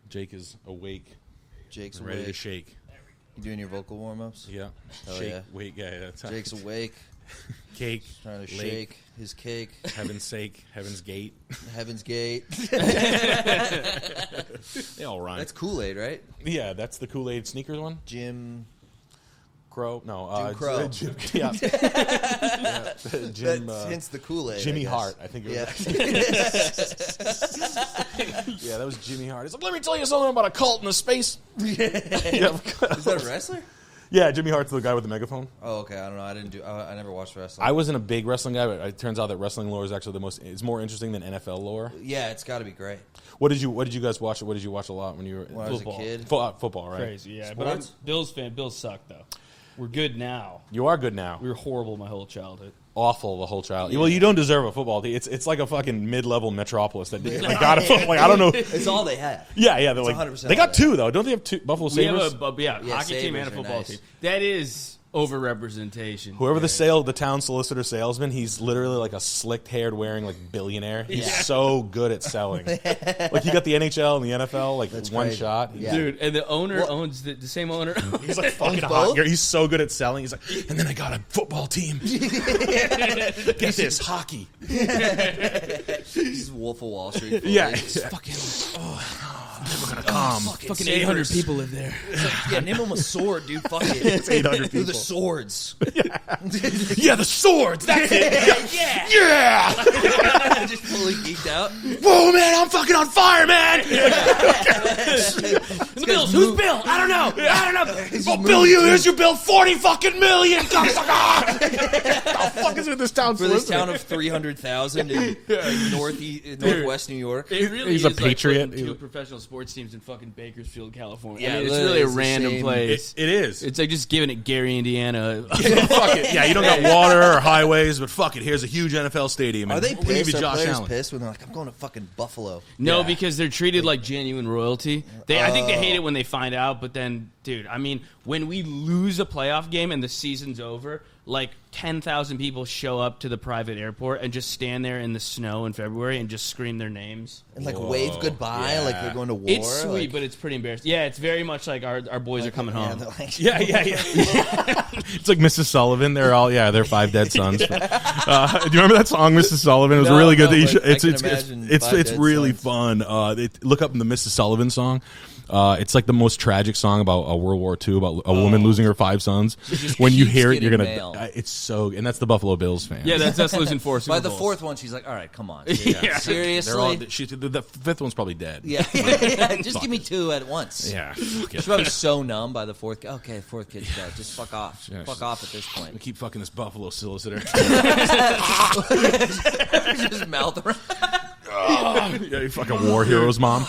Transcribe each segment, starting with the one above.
Jake is awake. Jake's ready awake. to shake. You doing your vocal warm-ups? Yeah. Hell Shake, yeah. wake, yeah. Jake's awake. Cake. Trying to lake, shake his cake. Heaven's sake. Heaven's gate. Heaven's Gate. They all rhyme. That's Kool-Aid, right? Yeah, that's the Kool-Aid sneakers one. Jim Crow. No. Jim Crow. Jim, yeah. Yeah. Jim, That's hence the Kool-Aid. Jimmy I guess. Hart, I think it was. Yeah. Yeah, that was Jimmy Hart. He's like, let me tell you something about a cult in a space. Is that a wrestler? Yeah, Jimmy Hart's the guy with the megaphone. Oh, okay. I don't know. I never watched wrestling. I wasn't a big wrestling guy, but it turns out that wrestling lore is actually it's more interesting than NFL lore. Yeah, it's got to be great. What did you guys watch? What did you watch a lot when you were When I was a kid? Football, right? Crazy, yeah. But I'm Sports? Bills fan. Bills suck, though. We're good now. You are good now. We were horrible my whole childhood. Awful the whole child. Well, you don't deserve a football team. It's like a fucking mid-level metropolis that like, got a like I don't know. It's all they have. Yeah. They're like 100% they got all two though. Don't they have two Buffalo We Sabres? have a hockey team Sabres and a are football nice. team. That is overrepresentation. Whoever the town solicitor salesman, he's literally like a slick-haired wearing like billionaire. He's so good at selling. Like he got the NHL and the NFL like That's one crazy. shot. Yeah. Dude, and the owner owns the same owner. He's like fucking both? hot. He's so good at selling. He's like, and then I got a football team. Get this hockey. He's Wolf of Wall Street. Yeah, It's fucking never gonna come. fucking 800 people live there. yeah, name him a sword, dude. Fuck it. It's 800 Do the people. swords. Yeah, the swords. That's it. Yeah. Just fully geeked out. Whoa, man, I'm fucking on fire, man. The Bills. Who's Bill? I don't know. Oh, Bill, here's your bill, 40 fucking million. Cocksucker. The fuck is with this town? For this town of 300,000 in northwest New York. It really He's a is patriot. Like putting two professional sports teams in fucking Bakersfield, California. Yeah, I mean, it's literally, really a it's a random shame. place. It is. It's like just giving it Gary, Indiana. Fuck it. Yeah, you don't got water or highways, but fuck it. Here's a huge NFL stadium. Are and they we'll give pissed? you Are Josh players Allen. pissed when they're like, I'm going to fucking Buffalo? No, Yeah. because they're treated like genuine royalty. I think they hate it when they find out, but then, dude, I mean, when we lose a playoff game and the season's over, like 10,000 people show up to the private airport and just stand there in the snow in February and just scream their names. And like wave goodbye, Yeah. like they're going to war. It's sweet, like, but it's pretty embarrassing. Yeah, it's very much like our boys are coming yeah, home. they're like, Yeah. It's like Mrs. Sullivan. They're five dead sons. Do you remember that song, Mrs. Sullivan? It was No, really good. no, That but I can imagine it's Five Dead really Sons. fun. Look up the Mrs. Sullivan song. It's like the most tragic song about World War II, about a woman losing her 5 sons. When you keeps hear it, you're getting gonna. mail. It's so, and that's the Buffalo Bills fan. Yeah, that's us losing 4 Super by the Bowls. fourth one, she's like, all right, come on. Yeah. Seriously? They're all. The fifth one's probably dead. Yeah. Just give me 2 at once. Yeah. Fuck it. She's probably so numb by the fourth. Okay, fourth kid's dead. Just fuck off. Yeah, Fuck off at this point. I keep fucking this Buffalo solicitor. Just mouth around. Yeah, you fucking war heroes, mom.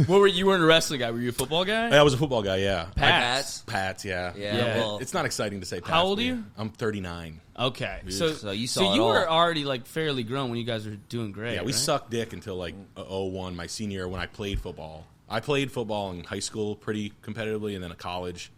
You weren't a wrestling guy. Were you a football guy? I was a football guy. Yeah. Pats. Pats. Yeah. Yeah, well, It's not exciting to say Pats. How old are but you? I'm 39. Okay, So you saw it you all. were already like fairly grown when you guys were doing great. Yeah, we right? sucked dick until like 01, my senior year when I played football. I played football in high school pretty competitively, and then at college,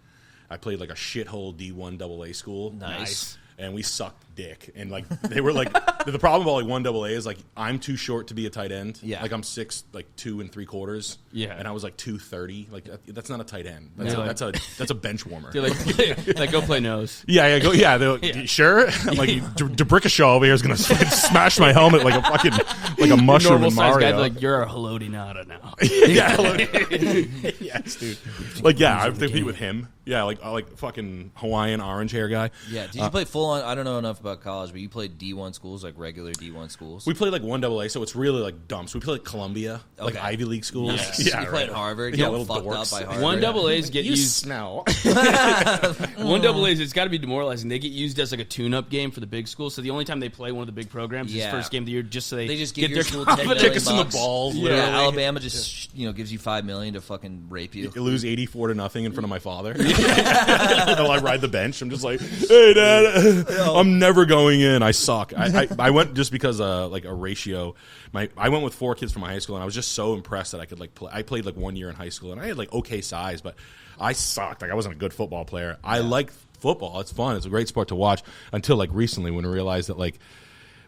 I played like a shithole D1 AA school. Nice. And we sucked dick. And like they were like the problem about like 1 AA is like I'm too short to be a tight end. Yeah. Like I'm 6 2 3/4. Yeah. And I was like 230. Like that's not a tight end. Yeah. That's a bench warmer. They're like go play nose. Yeah, go. Yeah, they're like, Yeah. sure. I'm like, DeBrickashaw over here is gonna smash my helmet like a fucking like a mushroom Normal in size Mario. guy, like you're a Halodinata now. Yeah, yes, dude. Like, yeah, I have to compete with him. Yeah, like fucking Hawaiian orange hair guy. Yeah. Did you play full on? I don't know enough about college, but you played D1 schools, like regular D1 schools. We played like 1 AA, so it's really like dumb. So we played like Columbia, like Okay. Ivy League schools. Yes. Yeah, You played Harvard. Yeah, You got little fucked dorks. up by Harvard. 1 AA's get You used. smell. 1 AA's, it's got to be demoralizing. They get used as like a tune-up game for the big schools. So the only time they play one of the big programs Yeah. is first game of the year, just so they They just give get your their school $10 confidence. million Kick us in the bucks. balls, Yeah, literally. Alabama just gives you $5 million to fucking rape you. You lose 84-0 in front of my father. While I ride the bench, I'm just like, "Hey, Dad, I'm never going in. I suck." I went just because like a ratio. I went with 4 kids from my high school, and I was just so impressed that I could like play. I played like 1 year in high school, and I had like okay size, but I sucked. Like I wasn't a good football player. I like football. It's fun. It's a great sport to watch. Until like recently, when I realized that like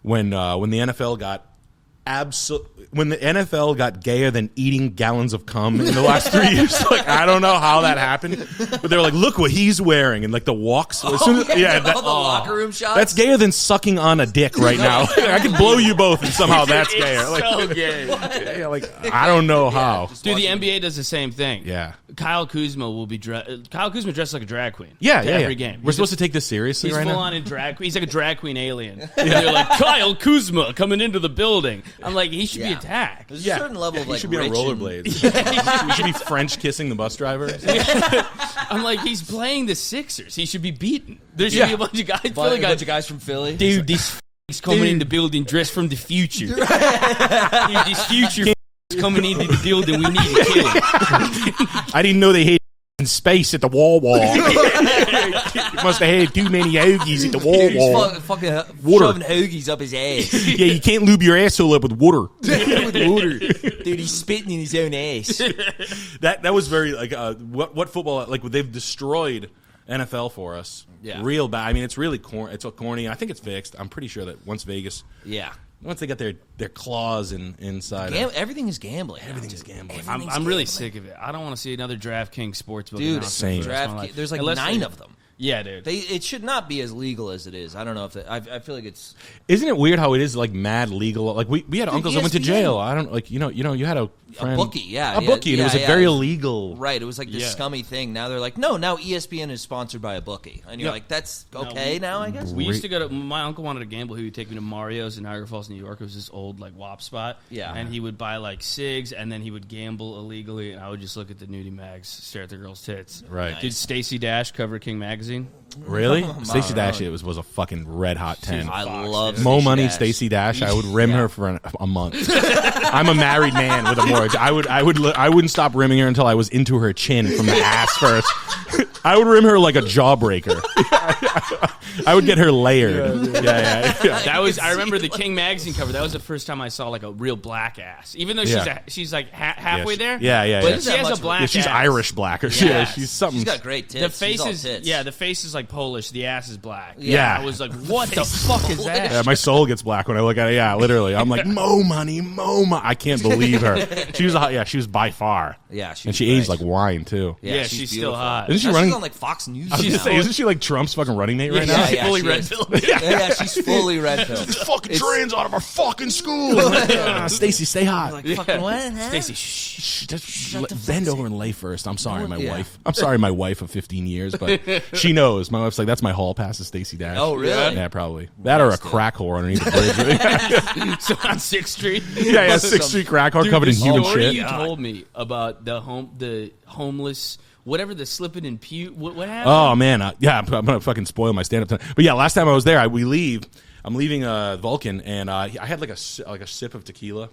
when the NFL got when the NFL got gayer than eating gallons of cum in the last 3 years, like I don't know how that happened, but they were like, "Look what he's wearing," and like the walks. All the locker room shots. That's gayer than sucking on a dick right now. I could blow you both, and somehow that's gayer. Like, so gay. Yeah, like I don't know how. Dude, the NBA does the same thing. Yeah. Kyle Kuzma will be Kyle Kuzma dressed like a drag queen. Yeah, every game. We're supposed to take this seriously He's right full now. on in drag. He's like a drag queen alien. And they're like, Kyle Kuzma coming into the building. I'm like, he should be attacked. There's a certain level of like he should be on rich rollerblades. We should be French kissing the bus driver. I'm like, he's playing the Sixers. He should be beaten. There should be a bunch of guys. a bunch of guys from Philly. Dude, this is coming in the building dressed from the future. Dude, this future is coming into the building. We need to kill him. I didn't know they had in space at the wall. Must have had too many hoagies at the wall. He's fucking shoving hoagies up his ass. Yeah, you can't lube your asshole up with water. Dude, he's spitting in his own ass. That was very like what football like they've destroyed NFL for us. Yeah. Real bad. I mean, it's really it's corny. I think it's fixed. I'm pretty sure that once they got their claws inside. Everything is gambling. Everything is gambling. I'm really sick of it. I don't want to see another DraftKings sportsbook. Dude, same. There's like 9 of them. Yeah, dude. It should not be as legal as it is. I don't know if I feel like it's. Isn't it weird how it is like mad legal? Like we had uncles that went to jail. I don't like you had a friend, bookie, yeah, a bookie, and it was a very illegal. Right, it was like this scummy thing. Now they're like, no, now ESPN is sponsored by a bookie, and you're like, that's okay now, I guess. We used to go to. My uncle wanted to gamble. He would take me to Mario's in Niagara Falls, New York. It was this old like WAP spot. Yeah, and he would buy like cigs, and then he would gamble illegally, and I would just look at the nudie mags, stare at the girls' tits. Right. Did Stacey Dash cover King Magazine? Really? Stacey Dash was a fucking red hot 10. I love Mo Stacey Money, Dash. Stacey Dash. I would rim her for a month. I'm a married man with a mortgage. I wouldn't stop rimming her until I was into her chin from the ass first. I would rim her like a jawbreaker. I would get her layered. Yeah. That was. I remember the King Magazine cover. That was the first time I saw like a real black ass. Even though she's like halfway there. Yeah. But she has a black. Yeah, she's ass. Irish black. Or she's something. She's got great tits. The face She's all is tits. the face is like Polish. The ass is black. Yeah. I was like, what the fuck is that? Yeah, my soul gets black when I look at it. Yeah, literally. I'm like, Mo Money. I can't believe her. She was by far. Yeah, and she aged like wine too. Yeah, she's still hot. Isn't she now running? She's on like Fox News. I was gonna say, isn't she like Trump's fucking running mate right now? Yeah, fully she red is. pill. Yeah, she's fully red pill. This fucking trans out of our fucking school. Stacey, stay hot. Like fucking what? Huh? Stacey, shh. Just bend over and lay first. I'm sorry, my wife. I'm sorry, my wife of 15 years, but she knows. My wife's like, that's my hall pass to Stacey Dash. Oh, really? Yeah, probably. That or a crack whore underneath the bridge. So on 6th Street. Yeah, 6th Street crack whore covered in human story shit. You told me about the homeless, whatever, the slipping and puke. What happened? Oh man, I'm gonna fucking spoil my stand up tonight. But yeah, last time I was there, I'm leaving Vulcan, and I had like a sip of tequila.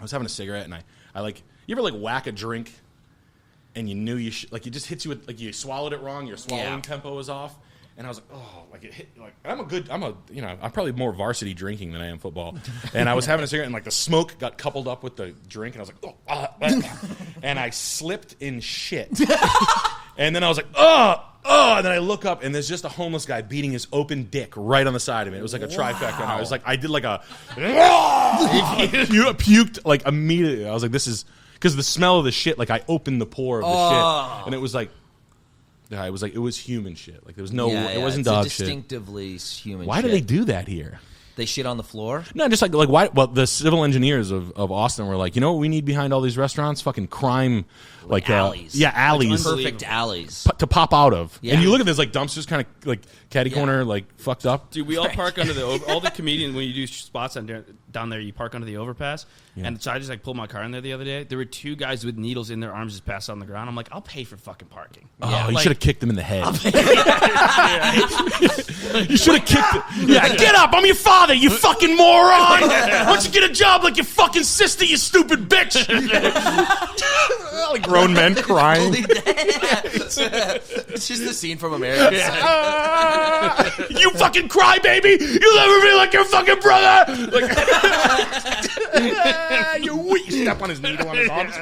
I was having a cigarette, and I like, you ever like whack a drink, and you knew it just hits you with, like, you swallowed it wrong, your swallowing tempo was off. And I was like, oh, like it hit, like I'm probably more varsity drinking than I am football. And I was having a cigarette, and like the smoke got coupled up with the drink, and I was like, and I slipped in shit. And then I was like, and then I look up, and there's just a homeless guy beating his open dick right on the side of me. It was like a trifecta, and I was like, I did like a, you puked like immediately. I was like, this is, because the smell of the shit, like I opened the pore of the shit, and it was like, yeah, it was human shit. Like there was it wasn't dog shit. Distinctively human. Why shit. do they do that here? They shit on the floor? No, just like why? Well, the civil engineers of Austin were like, you know what we need behind all these restaurants? Fucking crime, like alleys. Alleys, Perfect alleys to pop out of. Yeah. And you look at this like dumpsters, kind of like catty corner, like fucked up. Dude, we all park under the all the comedians, when you do spots down there, you park under the overpass. Yeah. And so I just like pulled my car in there the other day. There were 2 guys with needles in their arms just passed on the ground. I'm like, I'll pay for fucking parking. Oh, you should have kicked them in the head. You should have kicked it. Yeah, get up! I'm your father, you fucking moron! Why don't you get a job like your fucking sister, you stupid bitch? Like grown men crying. It's just the scene from America. You fucking crybaby! You'll never be like your fucking brother! You step on his needle on his arms.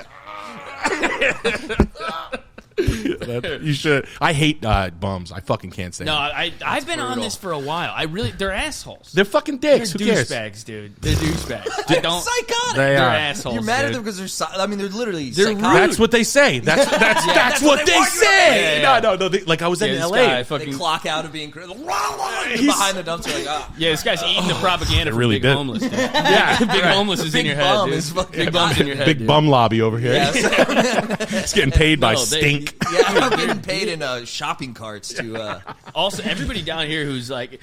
You should. I hate bums. I fucking can't stand No, them. I've been on this for a while. They're assholes. They're fucking dicks. They're Who cares? douchebags, dude. They're douchebags. They don't. Psychotic. They They're are. assholes. You're mad at dude. them because they're literally They're psychotic. rude. That's what they say. That's what they say. Yeah. No. Like I was in this L.A. guy They fucking, clock out of being behind the dumpster like, yeah, this guy's eating the propaganda from really Big did. Homeless. Dude. Yeah, Big Homeless is in your head, Bum dude. is fucking Big Bum's in your head, Big dude. bum lobby over here. Yeah, He's getting paid by No, they- stink. yeah, I'm getting paid in shopping carts to. Also, everybody down here who's like,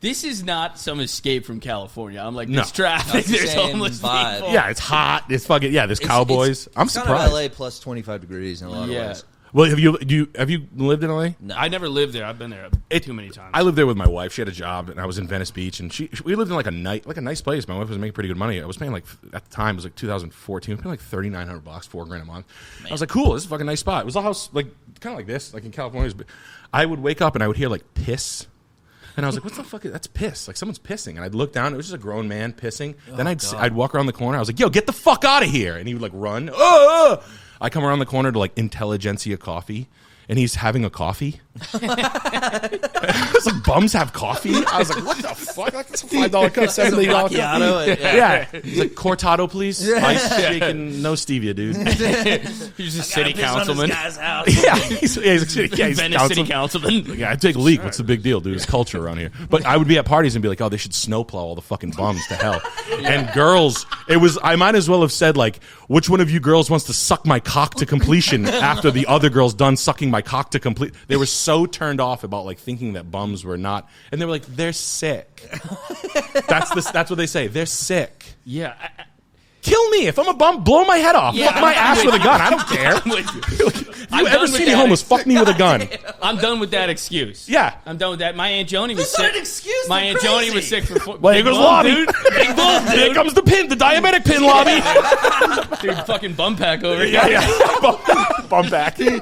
this is not some escape from California. I'm like, there's traffic, That's the there's same homeless vibe. people. Yeah, it's hot. It's fucking there's cowboys. I'm it's kind surprised. of LA plus 25 degrees in a lot of Yeah. ways. Well, have you lived in LA? No. I never lived there. I've been there too many times. I lived there with my wife. She had a job, and I was in Venice Beach, and we lived in like a nice place. My wife was making pretty good money. I was paying at the time it was like 2014. I was paying like $3,900, $4,000 a month. I was like, cool, this is a fucking nice spot. It was a house kind of like this, like in California. I would wake up and I would hear like piss. And I was like, "What's the fuck? That's piss! Like someone's pissing." And I'd look down; it was just a grown man pissing. Then I'd walk around the corner. I was like, "Yo, get the fuck out of here!" And he would like run. I come around the corner to like Intelligentsia Coffee, and he's having a coffee. I was like, "Bums have coffee?" I was like, "What the fuck? Like, that's a $5 cup, $7 cup." Macchiato, Yeah. He's like, "Cortado, please. Ice shaken, no stevia, dude." He's a city councilman. Yeah, he's Venice city councilman. councilman. Yeah, I take a leak. What's the big deal, dude? It's culture around here. But I would be at parties and be like, "Oh, they should snowplow all the fucking bums to hell." And girls, I might as well have said like, "Which one of you girls wants to suck my cock to completion?" After the other girl's done sucking my cock to complete. They were so turned off about like thinking that bums were not, and they were like, "They're sick." That's what they say. They're sick. Yeah. Kill me if I'm a bum. Blow my head off. Yeah, Fuck my I'm ass with with a gun. I don't care. I'm with you. If you I'm ever done see with me that. homeless, fuck me with a gun. I'm done with that excuse. Yeah. I'm done with that. My Aunt Joni was That's not sick. an excuse. My They're Aunt Joni crazy. was sick for Well, here Big goes Bum, Lobby. dude. Big Bum, dude. Here comes the pin, the diabetic pin lobby. Dude, fucking bum pack over here. Yeah. Bum back. You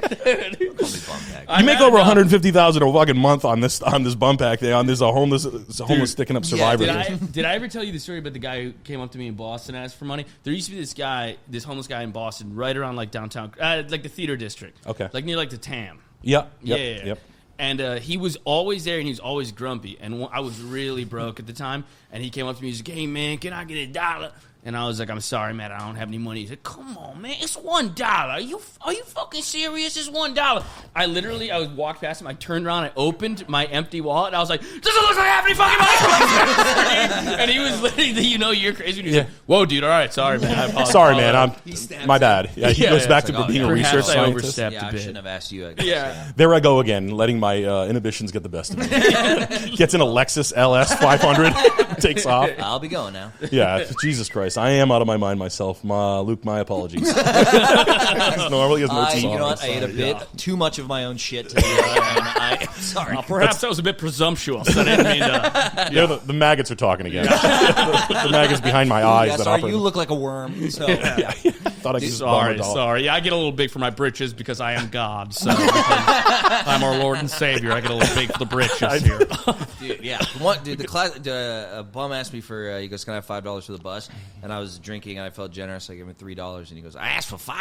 I make know, over no. $150,000 a fucking month on this bum pack day. On this homeless sticking up survivor. Did I ever tell you the story about the guy who came up to me in Boston and asked for money? There used to be this homeless guy in Boston, right around like downtown, like the theater district. Okay. Like near like the TAM. Yep. And he was always there, and he was always grumpy. And I was really broke at the time. And he came up to me, he's like, "Hey, man, can I get $1?" And I was like, "I'm sorry, man, I don't have any money." He said, "Come on, man, it's $1. Are you fucking serious? It's $1." I walked past him, I turned around, I opened my empty wallet, and I was like, "Doesn't look like I have any fucking money." And he was literally, you're crazy. And he was like, "Whoa, dude, all right, sorry, man, I apologize." Sorry, man. snaps My it. bad. Yeah, he goes back to being a Perhaps research I scientist. overstepped Yeah, a I bit. shouldn't have asked you. I guess. Yeah. There I go again, letting my inhibitions get the best of me. Gets in a Lexus LS 500, takes off. I'll be going now. Yeah, Jesus Christ, I am out of my mind myself. Luke, my apologies. Normally has no teeth. You know what? I ate a bit too much of my own shit today, and I'm sorry. Perhaps that was a bit presumptuous. I didn't mean to. Yeah, the maggots are talking again. the maggots behind my eyes. Yeah, that sorry, operate. you look like a worm. So Thought I could just bomb a doll. Sorry. Yeah, I get a little big for my britches because I am God. So I'm our Lord and Savior. I get a little big for the britches here. dude, yeah. A bum asked me for. He goes, "Can I have $5 for the bus?" And I was drinking, and I felt generous. I gave him $3, and he goes, "I asked for $5."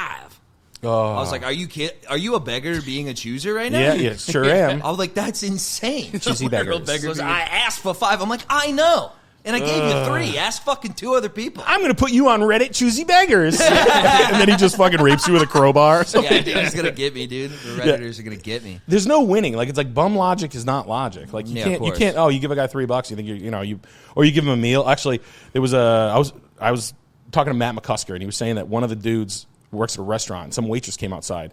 I was like, "Are you kidding? Are you a beggar being a chooser right now?" Yeah, sure am. I was like, "That's insane." Choosy beggars. He goes, "I asked for $5." I'm like, "I know." And I gave you 3. Ask fucking 2 other people. I'm going to put you on Reddit, choosy beggars. And then he just fucking rapes you with a crowbar or something. Yeah, dude, he's going to get me, dude. The Redditors are going to get me. There's no winning. Like, it's like bum logic is not logic. Like, you can't, you give a guy $3, you think or you give him a meal. Actually, there was I was talking to Matt McCusker, and he was saying that one of the dudes works at a restaurant, and some waitress came outside.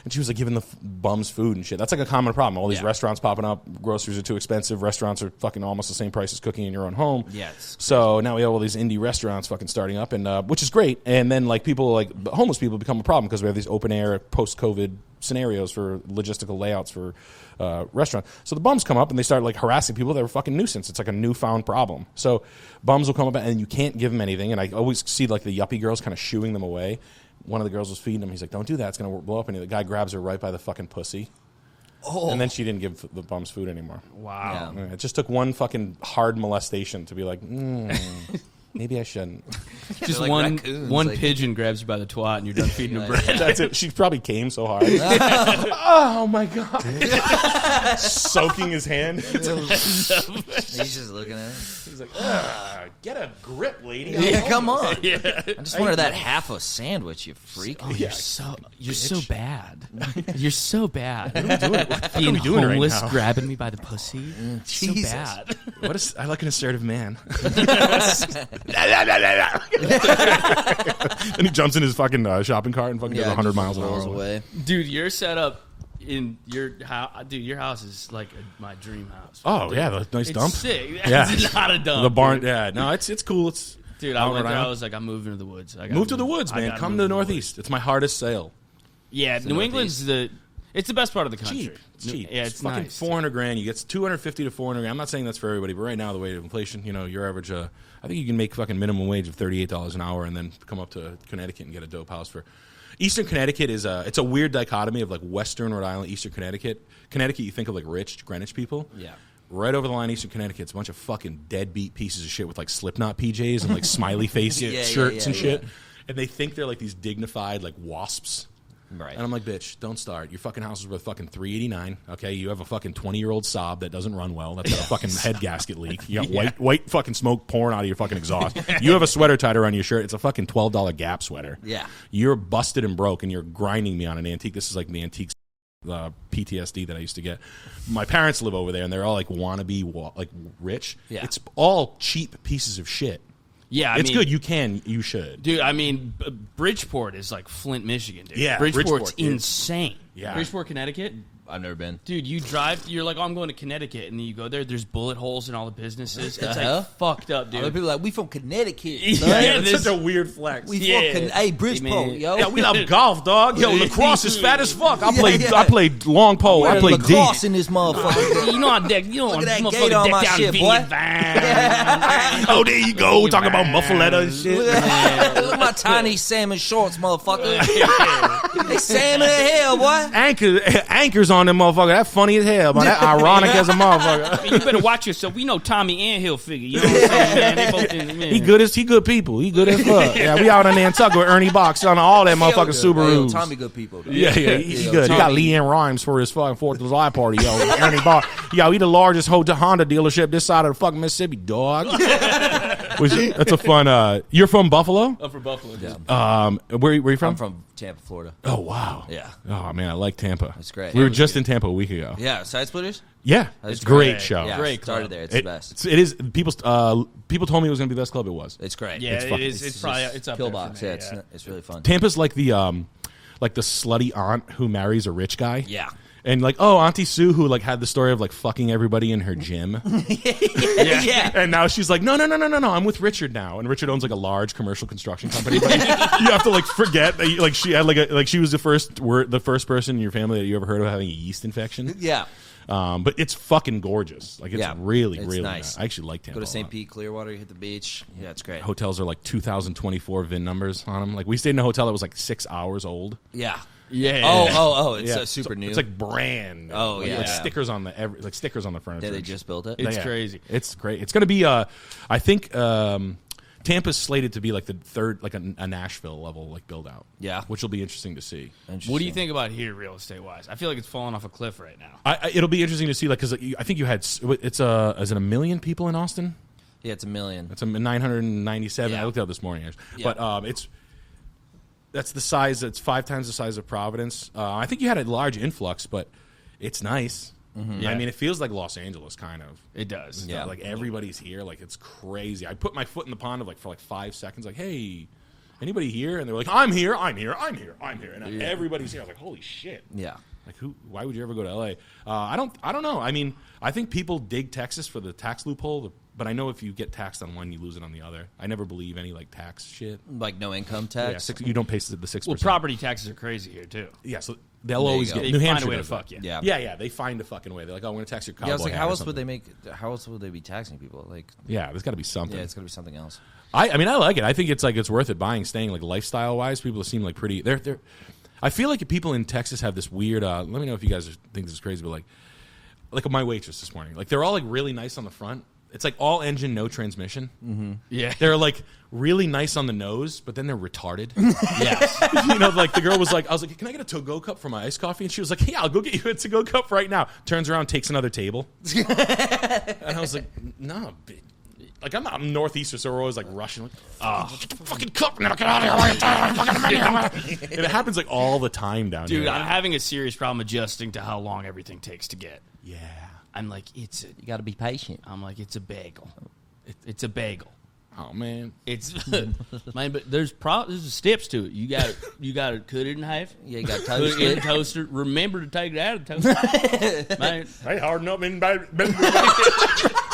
And she was like giving the bums food and shit. That's like a common problem. All these restaurants popping up. Groceries are too expensive. Restaurants are fucking almost the same price as cooking in your own home. Yeah. So now we have all these indie restaurants fucking starting up, and which is great. And then like homeless people become a problem because we have these open air post-COVID scenarios for logistical layouts for restaurants. So the bums come up and they start like harassing people. They're a fucking nuisance. It's like a newfound problem. So bums will come up and you can't give them anything. And I always see like the yuppie girls kind of shooing them away. One of the girls was feeding him. He's like, "Don't do that. It's going to blow up." And the guy grabs her right by the fucking pussy. Oh. And then she didn't give the bums food anymore. Wow. Yeah. It just took one fucking hard molestation to be like, Maybe I shouldn't. Just like one raccoons, one like- pigeon grabs you by the twat and you're done feeding him bread. That's it. She probably came so hard. Oh my god! Soaking his hand. He's just looking at it. He's like, get a grip, lady. Yeah, come on. Yeah. I just wanted that half a sandwich, you freak. Oh, you're so bad. You're so bad. are Being we doing right homeless, now? grabbing me by the pussy. So Jesus. bad. I like an assertive man. And he jumps in his fucking shopping cart and fucking goes 100 miles an hour away. Dude, your setup in your house, dude, your house is like my dream house. Oh yeah, the nice It's dump. sick. Yeah, It's not a dump. The barn. dude. Yeah, no, it's cool. It's Dude, I went there. I was like, I'm moving to the woods. I gotta move to the woods, I man. gotta Come move to the woods. Northeast. It's my hardest sale. Yeah, New England's it's the best part of the country. Cheap. It's cheap. Yeah, it's fucking nice. 400 grand. You get 250 to 400 grand. I'm not saying that's for everybody, but right now the way of inflation, your average. I think you can make fucking minimum wage of $38 an hour and then come up to Connecticut and get a dope house for. Eastern Connecticut is it's a weird dichotomy of like Western Rhode Island, Eastern Connecticut. Connecticut, you think of like rich Greenwich people. Yeah. Right over the line, Eastern Connecticut, it's a bunch of fucking deadbeat pieces of shit with like Slipknot PJs and like smiley face shirts and shit. And they think they're like these dignified like wasps. Right. And I'm like, bitch, don't start. Your fucking house is worth fucking $389. Okay, you have a fucking 20-year-old Saab that doesn't run well. That's got a fucking head gasket leak. You got white fucking smoke pouring out of your fucking exhaust. You have a sweater tied around your shirt. It's a fucking $12 Gap sweater. Yeah. You're busted and broke, and you're grinding me on an antique. This is like the antique PTSD that I used to get. My parents live over there, and they're all like wannabe like rich. Yeah. It's all cheap pieces of shit. Yeah, It's good. You should. Dude, I mean, Bridgeport is like Flint, Michigan, dude. Yeah, Bridgeport's Bridgeport is- insane. Yeah. Bridgeport, Connecticut. I've never been. Dude, you drive, you're like, oh, I'm going to Connecticut, and then you go there, there's bullet holes in all the businesses. It's hell? like fucked up, dude. Other people are like, we from Connecticut. Yeah, son. It's this- such a weird flex. We Yeah. from hey, Bridgeport, man. yo. Yeah, we love golf, dog. Yo, lacrosse is fat as fuck. I Yeah. played long pole. I played deep. lacrosse in this motherfucker. You know how deck, you know Look at that motherfucker gate on my decked out shit, in boy. Vineyard Vine. Oh, there you go. We're talking about muffaletta and shit. Look at my tiny salmon shorts, motherfucker. They salmon in hell, boy. Anchors on them motherfucker. That's funny as hell, but that ironic as a motherfucker. Man, you better watch yourself. We know Tommy and Hilfiger. You know what I'm saying, man? They both in, man. He good people. He good as fuck. Yeah, we out in Nantucket with Ernie Box on all that motherfucking Subarus. Tommy good people. Though. Yeah, he's good. He got Leanne Rhymes for his fucking 4th of July party, yo. Ernie Box. Yo, he the largest Honda dealership this side of the fucking Mississippi, dog. That's a fun. You're from Buffalo? Up for Buffalo. Yeah. Where you from? I'm from Tampa, Florida. Oh wow. Yeah. Oh man, I like Tampa. That's great. We were just in Tampa a week ago. Yeah, Side Splitters? Yeah, That's it's a great great. show. Yeah, Great started club. there. It's the best. It is. People told me it was going to be the best club. It was. It's great. Yeah, It's it fucking- is. It's probably it's up Pillbox. there Yeah, for me, it's really fun. Tampa's like the slutty aunt who marries a rich guy. Yeah. And like, oh, Auntie Sue, who like had the story of like fucking everybody in her gym, Yeah. and now she's like, no, I'm with Richard now, and Richard owns like a large commercial construction company. But you have to like forget that like she had like she was the first person in your family that you ever heard of having a yeast infection. Yeah. But it's fucking gorgeous. Like it's really it's really nice. nice. I actually like Tampa. Go to a St. lot. Pete, Clearwater, you hit the beach. Yeah, it's great. Hotels are like 2024 VIN numbers on them. Like we stayed in a hotel that was like 6 hours old. Yeah. Yeah. Oh, it's Yeah, super new. It's like brand. Oh, like, yeah. like stickers on stickers on the furniture. yeah, they just built it. It's Yeah. crazy. It's great. It's going to be. I think Tampa's slated to be like the third, like a Nashville level, like build out. Yeah. which will be interesting to see. What do you think about here, real estate wise? I feel like it's falling off a cliff right now. It'll be interesting to see, like, because I think you had is it 1 million people in Austin? Yeah, it's 1 million. It's a 997. Yeah. I looked at it this morning, actually. Yeah. But that's the size. It's 5 times the size of Providence. I think you had a large influx, but it's nice. Yeah. I mean, it feels like Los Angeles, kind of. It does. Yeah. Like everybody's here. Like it's crazy. I put my foot in the pond for 5 seconds. Like, hey, anybody here? And they're like, I'm here. And everybody's here. I was like, holy shit. Yeah. Like who? Why would you ever go to LA? I don't know. I mean, I think people dig Texas for the tax loophole, but I know if you get taxed on one, you lose it on the other. I never believe any like tax shit. Like no income Yeah, tax? you don't pay the 6%. Well, property taxes are crazy here too. Yeah, so they'll There you always go. get They New find Hampshire a way to does that. fuck you. Yeah. Yeah, they find a fucking way. They're like, oh, we're gonna tax your cowboy. Yeah, I was like, hat how or else would they something. how else would they be taxing people? Like, Yeah, there's got to be something. yeah, it's gonna be something else. I mean, I like it. I think it's worth it buying, staying, like lifestyle wise. People seem like pretty. They're. I feel like people in Texas have this weird. Let me know if you guys think this is crazy, but like my waitress this morning, like they're all like really nice on the front, it's like all engine, no transmission. Mm-hmm. Yeah, they're like really nice on the nose, but then they're retarded. Yes. You know, like the girl was like, I was like, can I get a to-go cup for my iced coffee? And she was like, yeah, I'll go get you a to-go cup right now. Turns around, takes another table. And I was like, no, like I'm Northeastern, so we're always like rushing. Like, get the fucking cup now, get out of here. And it happens like all the time down here. Dude, I'm having a serious problem adjusting to how long everything takes to get. Yeah. I'm like, you got to be patient. I'm like, it's a bagel. It's a bagel. Oh man, it's man, but there's steps to it. You got to cut it in half. Yeah, you got to Put it in the toaster. Remember to take it out of the toaster. Man, hey, hard enough in by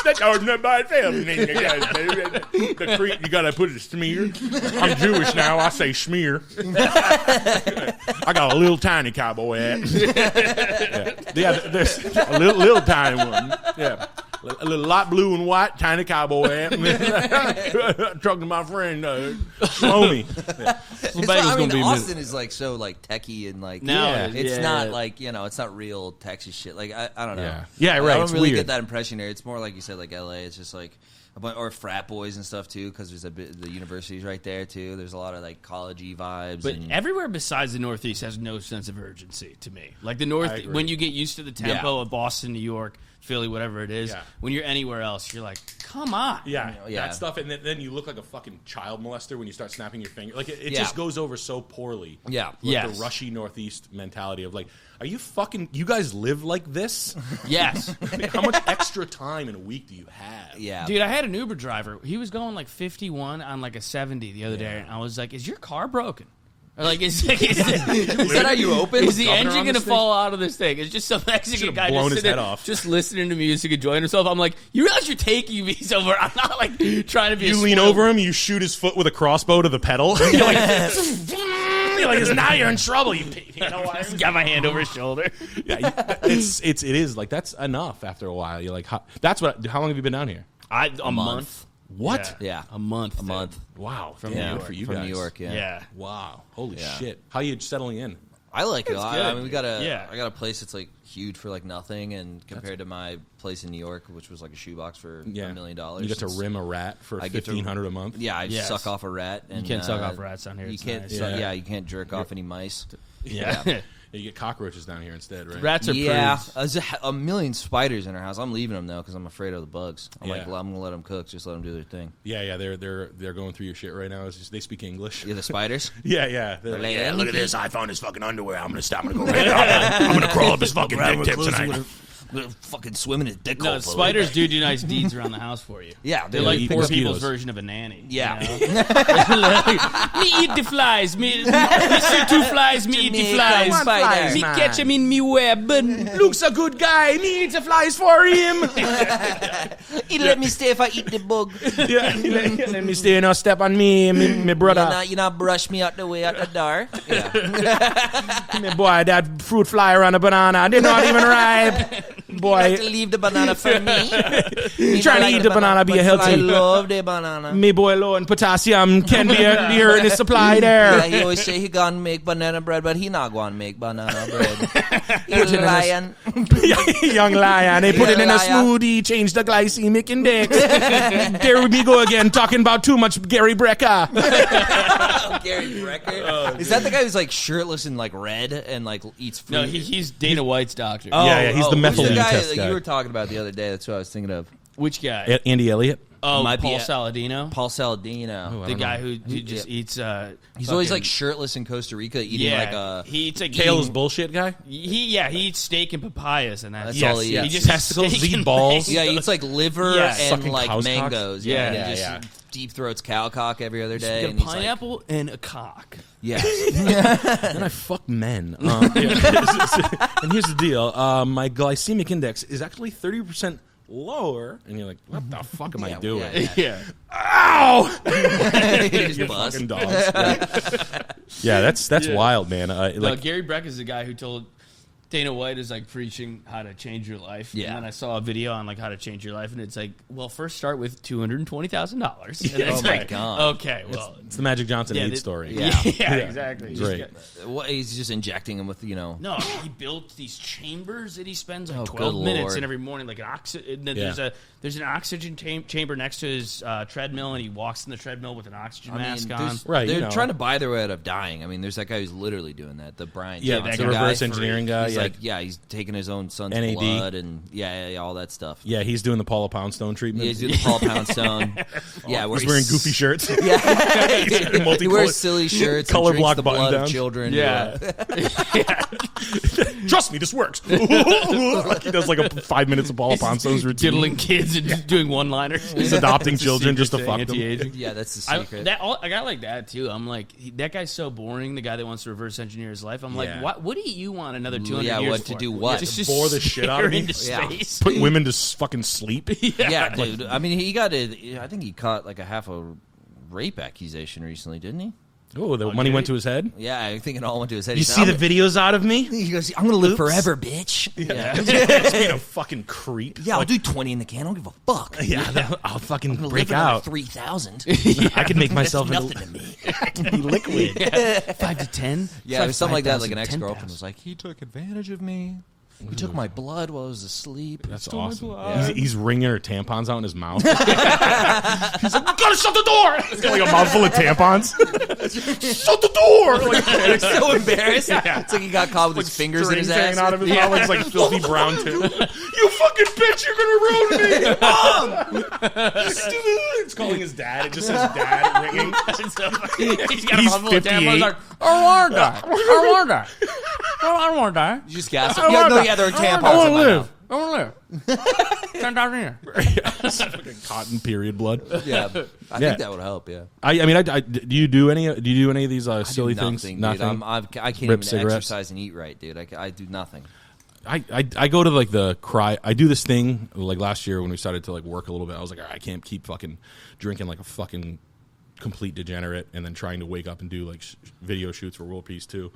that's hard enough by itself. The creep, you got to put it smear. I'm Jewish now. I say schmear. I got a little tiny cowboy hat. Yeah, there's a little tiny one. Yeah. A little light blue and white, tiny cowboy hat. Talking to my friend Shlomi. Yeah. Austin is like so like techie and like it's not like it's not real Texas shit. Like I don't know. Yeah, right. I don't it's really weird. get that impression here. It's more like you said, like LA. It's just like or frat boys and stuff too, because there's the university's right there too. There's a lot of like college-y vibes. But everywhere besides the Northeast has no sense of urgency to me. Like the North, when you get used to the tempo of Boston, New York, Philly, whatever it is, when you're anywhere else, you're like, come on. Yeah, that stuff. And then you look like a fucking child molester when you start snapping your finger. Like, it just goes over so poorly. Yeah. Like the rushy Northeast mentality of like, are you you guys live like this? Yes. How much extra time in a week do you have? Yeah. Dude, I had an Uber driver. He was going like 51 on like a 70 the other day. And I was like, is your car broken? Or like, is that how you open? Is the engine going to fall out of this thing? It's just some Mexican guy blown just his head off. Just listening to music, enjoying himself. I'm like, you realize you're taking me somewhere. I'm not like trying to be You lean over him, you shoot his foot with a crossbow to the pedal. You're like, now you're in trouble. You know why? Got my hand over his shoulder. Yeah, it is like that's enough after a while. You're like, how long have you been down here? A month. What? Yeah. A month. Wow. From New New York. York. For you From guys. New York, yeah. Wow. Holy shit. How are you settling in? I like it a lot. good. I mean, Yeah. I got a place that's like huge for like nothing, and compared to my place in New York, which was like a shoebox for $1 million. You get to rim a rat for $1,500 a month. Yeah, I suck off a rat. And, You can't suck off rats down here. You It's can't. nice. You can't jerk off any mice. Yeah. You get cockroaches down here instead, right? Rats are There's a million spiders in our house. I'm leaving them though because I'm afraid of the bugs. I'm Yeah. I'm gonna let them cook. Just let them do their thing. Yeah. They're going through your shit right now. They speak English. Yeah, the spiders. Yeah. They're like, yeah, look at this. I found his fucking underwear. I'm gonna stop. I'm gonna go right out. I'm gonna crawl up his fucking dick tip tonight. I'm gonna fucking swim in his dick No, hole. spiders do nice deeds around the house for you. Yeah, They're like eat poor mosquitoes. people's version of a nanny. Yeah. You know? Me eat the flies. Me see two flies. Me eat the flies. Spiders, Me catch him in me web. Luke's a good guy. Me eats the flies for him. He let me stay if I eat the bug. Yeah, let me stay and step on me, me brother. You not brush me out the way out the door. Yeah. Me boy, that fruit fly around a banana. They're not even ripe. You Boy, have to leave the banana for me. trying to eat the banana, be a healthy. I love the banana. Me boy low in potassium can be here in the supply there. Yeah, he always say he gonna make banana bread, but he not gonna make banana bread. He's a lion. Young lion. They put it in a lion. smoothie, change the glycemic index. There we go again, talking about too much Gary Brecker. Gary Brecker. Is that the guy who's like shirtless and like red and like eats fruit? No, he's Dana White's doctor. Yeah, he's the who's methylene guy test that guy. you were talking about the other day? That's what I was thinking of. Which guy? Andy Elliott. Oh, Might be Paul a- Saladino. Paul Saladino. The guy who just eats. He's always like shirtless in Costa Rica eating like a. he eats like Kale's bullshit guy. He eats steak and papayas, and that's all he eats. He just has Testicles, steak eat and balls. Yeah, he eats like liver Yeah. and Sucking like cow's cocks. mangoes. Yeah. and he Yeah, just deep throats cow cock every other day. Get And a he's like, pineapple and a cock. yeah. Then I fuck men. And here's the deal. My glycemic index is actually 30% lower. And you're like, what the fuck am I doing? Yeah. Ow! Just You bust. fucking dogs. Yeah, that's wild, man. No, Gary Breck is the guy who told Dana White is like preaching how to change your life. Yeah. And then I saw a video on like how to change your life, and it's like, well, first start with $220,000. Oh my God. Okay, well, it's the Magic Johnson AIDS story. Yeah, exactly. He's just injecting him with No, he built these chambers that he spends like 12 minutes in every morning, like there's an oxygen chamber next to his treadmill, and he walks in the treadmill with an oxygen mask on. Right, they're trying to buy their way out of dying. I mean, there's that guy who's literally doing that. The Brian, the reverse engineering guy. He's taking his own son's NAD. Blood and all that stuff. Yeah, he's doing the Paula Poundstone treatment. Yeah, he's doing the Paula Poundstone. Where he's wearing goofy shirts. Yeah, he wears silly shirts. Color and block the button blood down. Of children. Yeah. Trust me, this works. He does like 5 minutes of Paula Poundstone's routine. Diddling kids and doing one-liners. He's adopting children just to fuck them. Yeah, that's the secret. I got like that too. I'm like, that guy's so boring. The guy that wants to reverse engineer his life. I'm like, what do you want another 200 years what for? to do what? Just bore the shit out of me. Into space. Put women to fucking sleep. Yeah, dude. I mean, I think he caught like a half a rape accusation recently, didn't he? Oh, the money went to his head? Yeah, I think it all went to his head. You see the videos out of me? He goes, I'm going to live forever, bitch. Yeah. Just being a fucking creep. Yeah, I'll do 20 in the can. I don't give a fuck. Yeah, I'll fucking break live out. 3,000. I can make myself nothing to me. I can be liquid. 5 to 10? Yeah, it was something like that. Like an 10,000. ex-girlfriend was like, he took advantage of me. He took my blood while I was asleep. That's awesome. He's wringing her tampons out in his mouth. He's like, you gotta shut the door! He's got like a mouthful of tampons. Shut the door! He's so embarrassed. Yeah. It's like he got caught with his fingers in his ass. Out of his mouth. It's like filthy brown too. You fucking bitch! You're gonna ruin me, Mom! It's calling his dad. It just says dad ringing. He's got a mouthful of tampons. Like, I want that. I want that. I don't want that. You just gasp. Yeah, there are tampons in my mouth. I want to live. 10,000 here. Fucking cotton period blood. Yeah, I think that would help. Yeah. I mean, do you do any of these silly things? Dude. Nothing. I can't even exercise and eat right, dude. I do nothing. I go to like the cry. I do this thing like last year when we started to like work a little bit. I was like, all right, I can't keep fucking drinking like a fucking complete degenerate and then trying to wake up and do like video shoots for World Peace 2.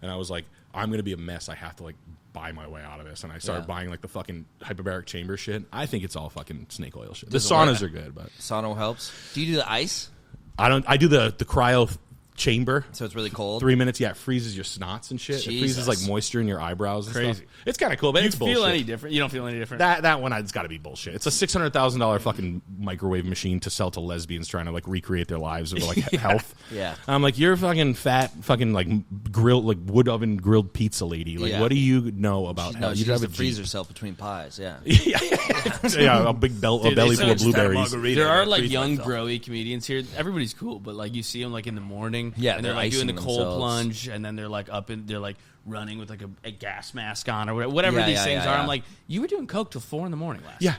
And I was like, I'm going to be a mess. I have to like buy my way out of this. And I started buying like the fucking hyperbaric chamber shit. I think it's all fucking snake oil shit. The saunas are good, but sauna helps. Do you do the ice? I do the cryo chamber. So it's really cold. 3 minutes, it freezes your snots and shit. Jesus. It freezes like moisture in your eyebrows and Crazy. stuff. It's kind of cool, but it's bullshit. You feel any different? You don't feel any different? That one, it's got to be bullshit. It's a $600,000 fucking microwave machine to sell to lesbians trying to like recreate their lives with like health. Yeah. I'm like, you're a fucking fat, fucking like grilled, like wood oven grilled pizza lady. Like, what do you know about health? She you has have to a freeze herself between pies. Yeah. Yeah, a big belly full of blueberries. There are like young broy comedians here. Everybody's cool, but like you see them like in the morning. Yeah, and they're like doing the cold themselves. Plunge, and then they're like they're like running with like a gas mask on or whatever these things are. I'm like, you were doing coke till 4 a.m. last night. Yeah.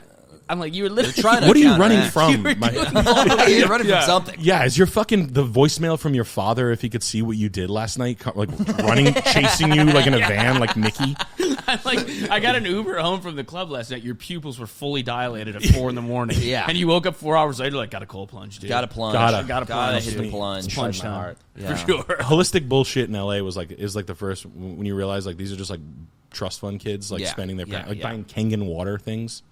I'm like, you were literally trying to What are you running from? You're running from something. Yeah, is your fucking the voicemail from your father if he could see what you did last night, like running, chasing you like in a van, like Mickey? I'm like, I got an Uber home from the club last night. Your pupils were fully dilated at 4 a.m. Yeah, and you woke up 4 hours later, like, got a cold plunge, dude. Got a plunge. Gotta hit plunge. the plunge. It's plunge my time. heart. For sure. Holistic bullshit in LA is like the first when you realize like these are just like trust fund kids like spending their buying Kangen water things.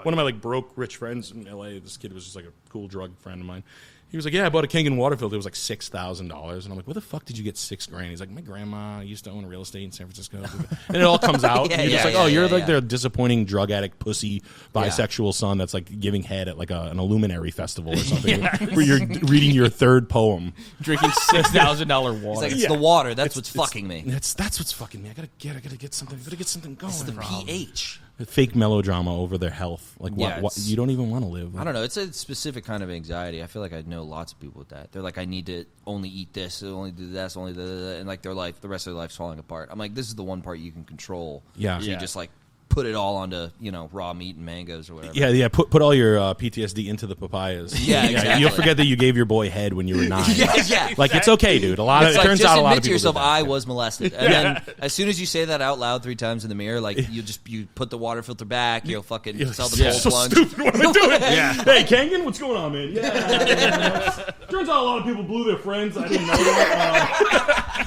One of my like broke rich friends in LA, this kid was just like a cool drug friend of mine. He was like, yeah, I bought a Kangen water filter. It was like $6,000. And I'm like, where the fuck did you get $6,000? He's like, my grandma used to own real estate in San Francisco. And it all comes out. And you're just like, you're like their disappointing drug addict, pussy, bisexual son that's like giving head at like an Illuminary festival or something where you're reading your third poem. Drinking $6,000 water. It's like, it's the water. That's what's fucking me. That's what's fucking me. I gotta get something going. It's the pH. Fake melodrama over their health. Like, you don't even want to live. I don't know. It's a specific kind of anxiety. I feel like I know lots of people with that. They're like, I need to only eat this, only do this, only that, and like their life, the rest of their life's falling apart. I'm like, this is the one part you can control. Yeah. So you just like put it all onto raw meat and mangoes or whatever. Yeah. Put all your PTSD into the papayas. Yeah, exactly. You'll forget that you gave your boy head when you were 9. Like exactly. It's okay, dude. It turns out a lot of people. Admit to yourself, do that. I was molested, and then as soon as you say that out loud 3 times in the mirror, like you put the water filter back, you'll fucking sell the cold so plunge. Stupid. What am I doing? Hey, Kangen, what's going on, man? Yeah. Turns out a lot of people blew their friends. I didn't know that.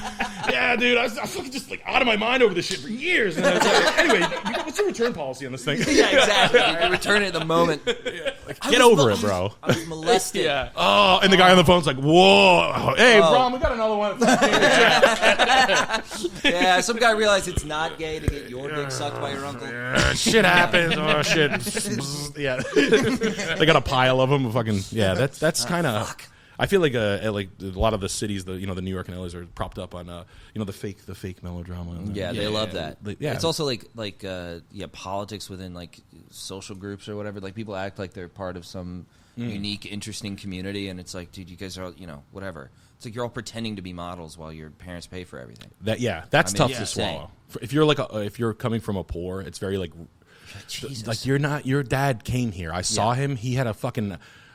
yeah, dude, I was fucking just like out of my mind over this shit for years. And it's like, anyway, what's your return policy on this thing? Yeah, exactly. You return it at the moment. Get over it, bro. I was molested. Yeah. Oh, and the guy on the phone's like, whoa, hey, bro, we got another one. Yeah, some guy realized it's not gay to get your dick sucked by your uncle. Shit happens. Oh, shit. Yeah. They got a pile of them. Fucking, yeah, that's kind of... I feel like a lot of the cities, the New York and LA are propped up on the fake melodrama. Yeah, they love that. Yeah. It's also like politics within like social groups or whatever. Like people act like they're part of some unique, interesting community, and it's like, dude, you guys are whatever. It's like you're all pretending to be models while your parents pay for everything. That's tough to swallow. If you're if you're coming from a poor, it's very like Jesus. like you're not. Your dad came here. I saw him. He had he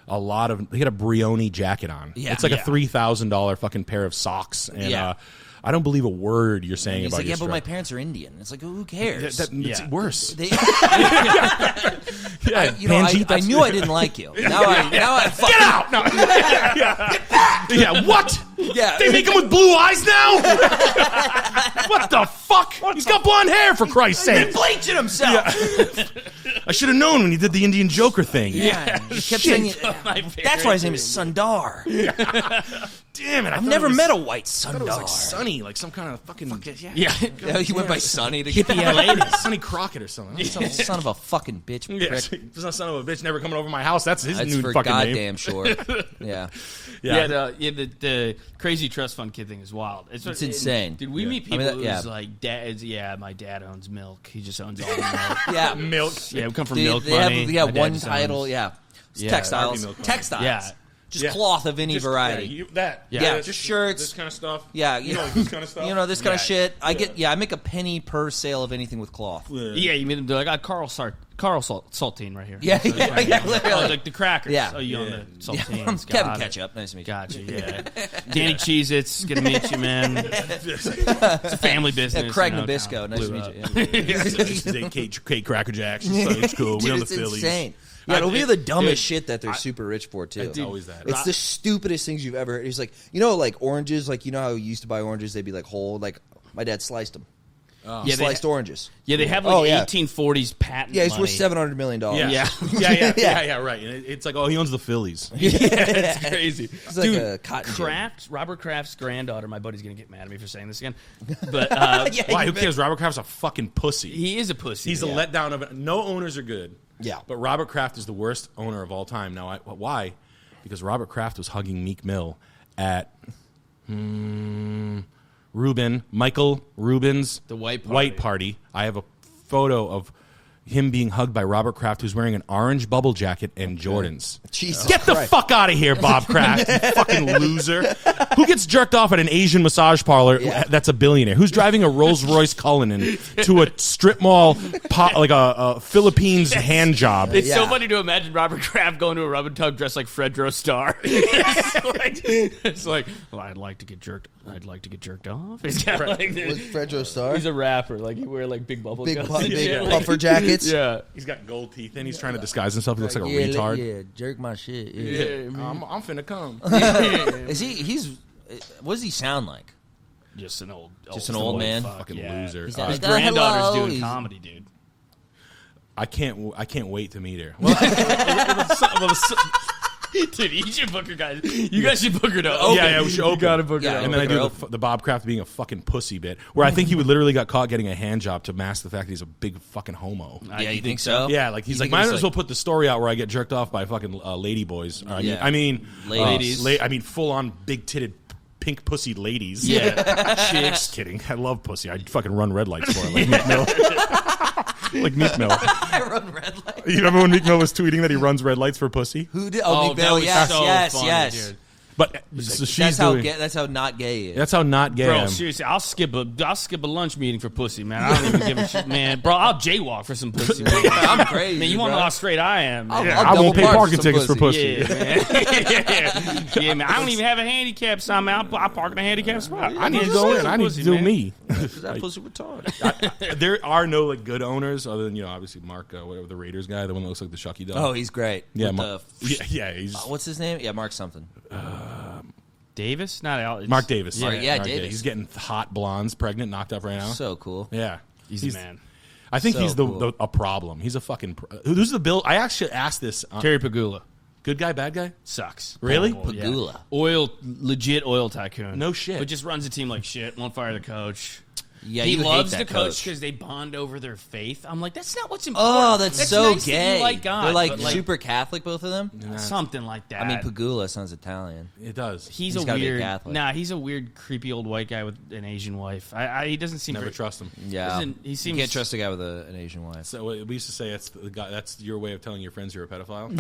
had a Brioni jacket on. Yeah. It's like a $3,000 fucking pair of socks. And I don't believe a word you're saying about your but my parents are Indian. It's like, who cares? It's worse. I knew I didn't like you. Now I fucking... Get out! No. Get back! Yeah, what? Yeah. They make him with blue eyes now? What the fuck? He's got blonde hair, for Christ's sake. He's bleaching himself. Yeah. I should have known when he did the Indian Joker thing. Yeah. He kept saying that's why his name is Sundar. Damn it. I've never met a white Sundar. It was like Sonny, like some kind of fucking... Yeah. He went by Sonny to Hippie lady. Sonny Crockett or something. Son of a fucking bitch. Yeah, he's not son of a bitch never coming over my house. That's his new for fucking name. goddamn sure. Yeah. The crazy trust fund kid thing is wild. It's insane. Dude, we meet people who's like, my dad owns milk. He just owns all the milk. Yeah. Milk. Yeah, we come from milk they money. have one title. Textiles. Textiles. Yeah. Just cloth of any variety. Just shirts. This kind of stuff. Yeah, this kind of stuff. This kind of shit. I make a penny per sale of anything with cloth. Yeah, you mean I got Carl Saltine right here. Yeah, literally. Like the crackers. Yeah. Oh, you own the saltines. I'm Kevin Ketchup. Nice to meet you. Gotcha, yeah. Danny Cheez-Its, good to meet you, man. It's a family business. Craig Nabisco. Nice to meet you. Kate Cracker Jacks. It's cool. Dude, we own the it's Phillies. insane. Yeah, it'll be the dumbest shit that they're super rich for, too. It's always that. It's the stupidest things you've ever heard. It's like, like oranges, like, how you used to buy oranges, they'd be like whole, like, my dad sliced them. Sliced oranges. Yeah, they have like 1840s patent Yeah, he's money. worth $700 million. Yeah, right. And it's like, he owns the Phillies. It's crazy. It's like a cotton Robert Kraft's granddaughter, my buddy's going to get mad at me for saying this again. But why? Who cares? Robert Kraft's a fucking pussy. He is a pussy. He's a letdown of it. No owners are good. Yeah. But Robert Kraft is the worst owner of all time. Now, why? Because Robert Kraft was hugging Meek Mill at Michael Rubin's the White Party. I have a photo of him being hugged by Robert Kraft, who's wearing an orange bubble jacket and Jordans. Jesus Get the fuck out of here, Bob Kraft, you fucking loser. Who gets jerked off at an Asian massage parlor that's a billionaire? Who's driving a Rolls-Royce Cullinan to a strip mall, like a Philippines hand job? It's so funny to imagine Robert Kraft going to a rub and tug dressed like Fredro Starr. It's like, well, I'd like to get jerked off. He's got like this. Fredro Starr? He's a rapper. Like, he wear like big bubble guns. Big puffer jackets. Yeah. He's got gold teeth in. He's trying to disguise himself. He looks like a retard. Yeah, jerk my shit. I'm finna come. Is he? What does he sound like? Just an old man. Fucking loser. His granddaughter's doing comedy, dude. I can't wait to meet her. Dude, you should book her, guys. You guys should book her to open. Yeah, we should open. You gotta book her. And then I do the Bob Kraft being a fucking pussy bit, where I think he would literally got caught getting a hand job to mask the fact that he's a big fucking homo. Yeah, you think so? Yeah, like he's like, might as well put the story out where I get jerked off by fucking lady boys. I mean, ladies. I mean, full on big titted, pink pussy ladies. Yeah, chicks. Kidding. I love pussy. I'd fucking run red lights for it. Like Meek Mill. Like Meek Mill. I run red lights. You remember when Meek Mill was tweeting that he runs red lights for pussy? Who did? Oh, Meek Mill. Yes. Dude. But so she's that's how not gay is. That's how not gay. Bro, seriously, I'll skip a lunch meeting for pussy, man. I don't even give a shit, man. Bro, I'll jaywalk for some pussy. Man. I'm crazy. Man, you want to know how straight I am? Man. I won't pay parking tickets for pussy. Yeah, man. Yeah, man. I don't even have a handicap sign, man. I park in a handicap spot. I need to go in. I need to do me. That pussy retarded. There are no like good owners other than obviously Mark, whatever the Raiders guy, the one that looks like the Shucky dog. Oh, he's great. Yeah, he's what's his name? Yeah, Mark something. Davis? Not Al. Mark Davis. Yeah, Mark Davis. He's getting hot blondes, pregnant, knocked up right now. So cool. Yeah. He's a man. I think So he's cool. a problem. He's a fucking... Who's the bill? I actually asked this. Terry Pagula. Good guy, bad guy? Sucks. Really? Horrible, yeah. Pagula. Legit oil tycoon. No shit. But just runs the team like shit. Won't fire the coach. Yeah, he you hate loves that the coach because they bond over their faith. I'm like, that's not what's important. Oh, that's so nice that gay. you like God, They're like but, super Catholic, both of them. something like that. I mean, Pagula sounds Italian. It does. He's He's a gotta be weird. Catholic. Nah, he's a weird, creepy old white guy with an Asian wife. He doesn't seem Never very, trust him. Yeah, He you seems can't trust a guy with an Asian wife. So we used to say that's the guy. That's your way of telling your friends you're a pedophile.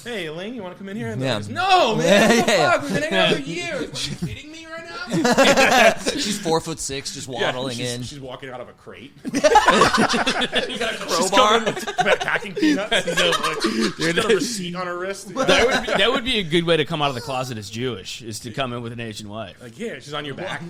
Hey, Elaine, you want to come in here? And Yeah. No, man. What the Yeah. fuck? We've been hanging out for years. Are you kidding me right now? She's 4'6", just waddling in. She's walking out of a crate. You got a crowbar. Packing peanuts. She's got a receipt on her wrist. that would be a good way to come out of the closet as Jewish, is to come in with an Asian wife. Like, yeah, she's on your back.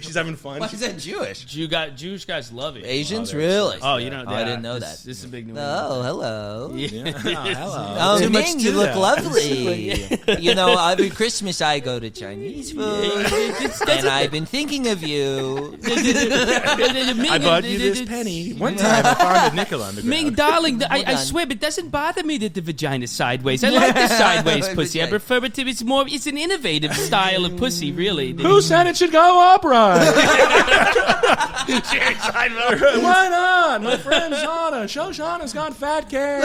She's having fun. Why is that Jewish? Jewish guys love it. Asians, they're really? Oh, you know, Oh, I didn't know that. This is a big new Oh, hello. Hello. Oh, Too much Ming, to you look that. lovely. You know, every Christmas I go to Chinese food, and I've been thinking of you. I bought you this penny. One time I found a nickel on the ground. Ming, darling, I done. swear, it doesn't bother me that the vagina's sideways. I like the sideways pussy. I Vagina. prefer it to. It's an innovative style of pussy, really. Who said it should go upright? Why not? My friend Shauna. Show Shauna's got fat cans.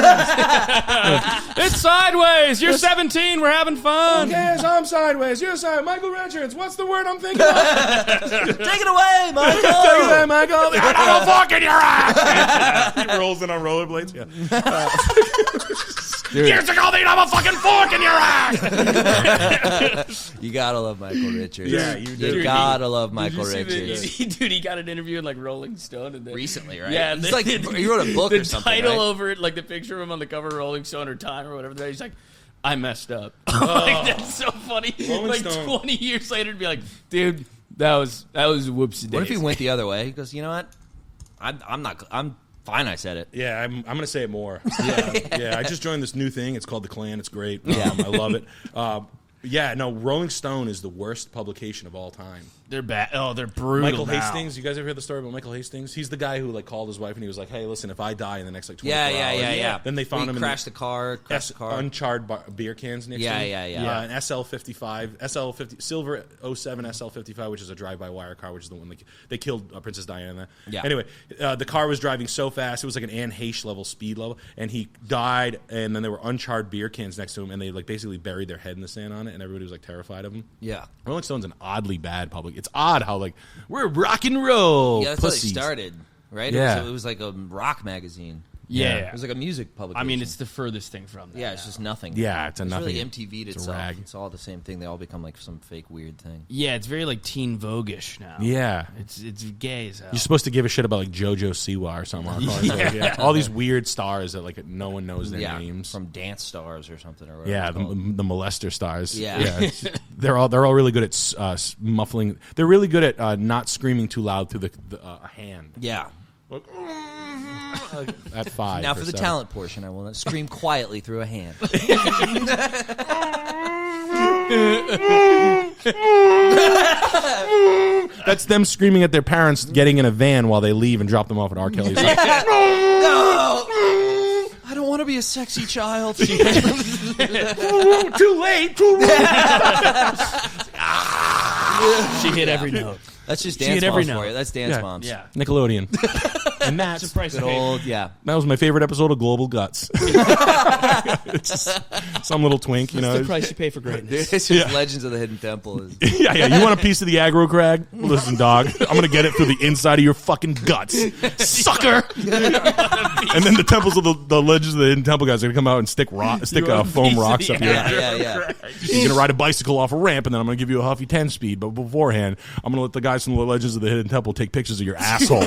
It's sideways. You're 17. We're having fun. Who cares? I'm sideways. You're sideways. Michael Richards. What's the word I'm thinking of? Take it away, Michael. Take it away, Michael. I got a fork in your eye. He rolls in on rollerblades. Yeah. Years ago, they'd have a fucking fork in your eye. You gotta love Michael Richards. Yeah, you do. You gotta love Michael Did you Richards. see dude, he got an interview in like Rolling Stone and then, Recently, right? Yeah, He's like, he wrote a book the or something, title right? over it, like the picture of him on the cover of Rolling Stone or Time or whatever. He's like, I messed up. Like, that's so funny. Rolling like Stone. 20 years later, to be like, dude, that was a whoopsie. What if he went the other way? He goes, you know what? I'm fine. I said it. Yeah, I'm going to say it more. Yeah, I just joined this new thing. It's called The Clan. It's great. Yeah. I love it. Yeah, no, Rolling Stone is the worst publication of all time. They're bad. Oh, they're brutal. Michael now. Hastings, you guys ever heard the story about Michael Hastings? He's the guy who like called his wife and he was like, "Hey, listen, if I die in the next like 24 hours." Yeah. Then they found him in crashed the car. uncharred beer cans next to him. Yeah. An SL50 silver 07 SL55, which is a drive-by wire car, which is the one they killed Princess Diana in that. Yeah. Anyway, the car was driving so fast, it was like an Anne Heche level speed level, and he died. And then there were uncharred beer cans next to him, and they like basically buried their head in the sand on it, and everybody was like terrified of him. Yeah. Rolling Stone's an oddly bad public. It's odd how like we're rock and roll. Yeah, that's pussies. how they started, right? Yeah. It was like a rock magazine. Yeah. It was like a music publication. I mean, it's the furthest thing from that. yeah, it's just nothing. Yeah, it's a nothing. really MTV'd It's a itself. rag. It's all the same thing. They all become like some fake weird thing. Yeah, it's very like Teen Vogue-ish now. Yeah. It's gay as hell. You're supposed to give a shit about like JoJo Siwa or something. Yeah. All these weird stars that like no one knows their names. From Dance Stars or something. Or whatever Yeah, it's the called. molester stars. Yeah. They're all really good at muffling. They're really good at not screaming too loud through a hand. Yeah. Like, at 5. Now for the 7. talent portion, I will scream quietly through a hand. That's them screaming at their parents getting in a van while they leave and drop them off at R. Kelly's house. No! I don't want to be a sexy child. Too late. Too late. She hit every note. That's just hit dance every moms for note. you. That's dance Yeah. moms. Yeah. Nickelodeon. And that's Surprise Good old, yeah. that was my favorite episode of Global Guts. It's just some little twink, you know. the price you pay for greatness. It's just Legends of the Hidden Temple. Yeah. You want a piece of the aggro crag? Listen, dog, I'm gonna get it through the inside of your fucking guts, sucker. And then the temples of the Legends of the Hidden Temple guys are gonna come out and stick foam rocks up your ass. Yeah. You're gonna ride a bicycle off a ramp, and then I'm gonna give you a Huffy 10 speed. But beforehand, I'm gonna let the guys from the Legends of the Hidden Temple take pictures of your asshole.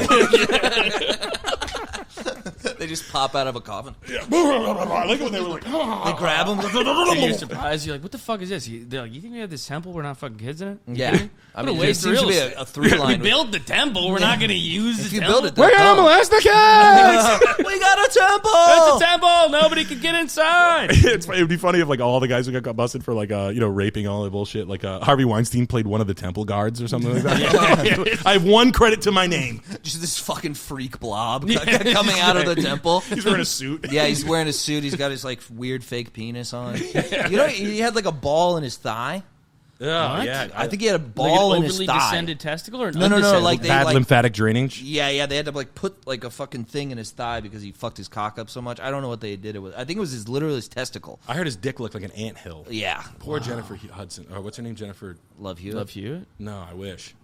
They just pop out of a coffin. I like it when they were like, They grab them. And you're surprised. You're like, what the fuck is this? They're like, you think we have this temple? We're not fucking kids in it? Yeah. I mean, there waste seems to be real a through line. We built the temple. We're not going to use If the you temple. build it, we're gonna molest the kids. we got a temple. It's a temple. Nobody can get inside. It'd be funny if like all the guys who got busted for like raping, all that bullshit. Like Harvey Weinstein played one of the temple guards or something like that. I have one credit to my name. Just this fucking freak blob coming out of the temple. He's wearing a suit. Yeah, he's wearing a suit. He's got his like weird fake penis on. You know, he had like a ball in his thigh. Yeah, What? yeah. I think he had a Like ball an in his overly thigh. descended testicle or an No, undescended? like they Bad like lymphatic drainage. yeah, they had to like put like a fucking thing in his thigh because he fucked his cock up so much. I don't know what they did it with. I think it was literally his testicle. I heard his dick looked like an anthill. Yeah, Poor Jennifer Hudson. Or what's her name? Jennifer. love you, Love you. No, I wish.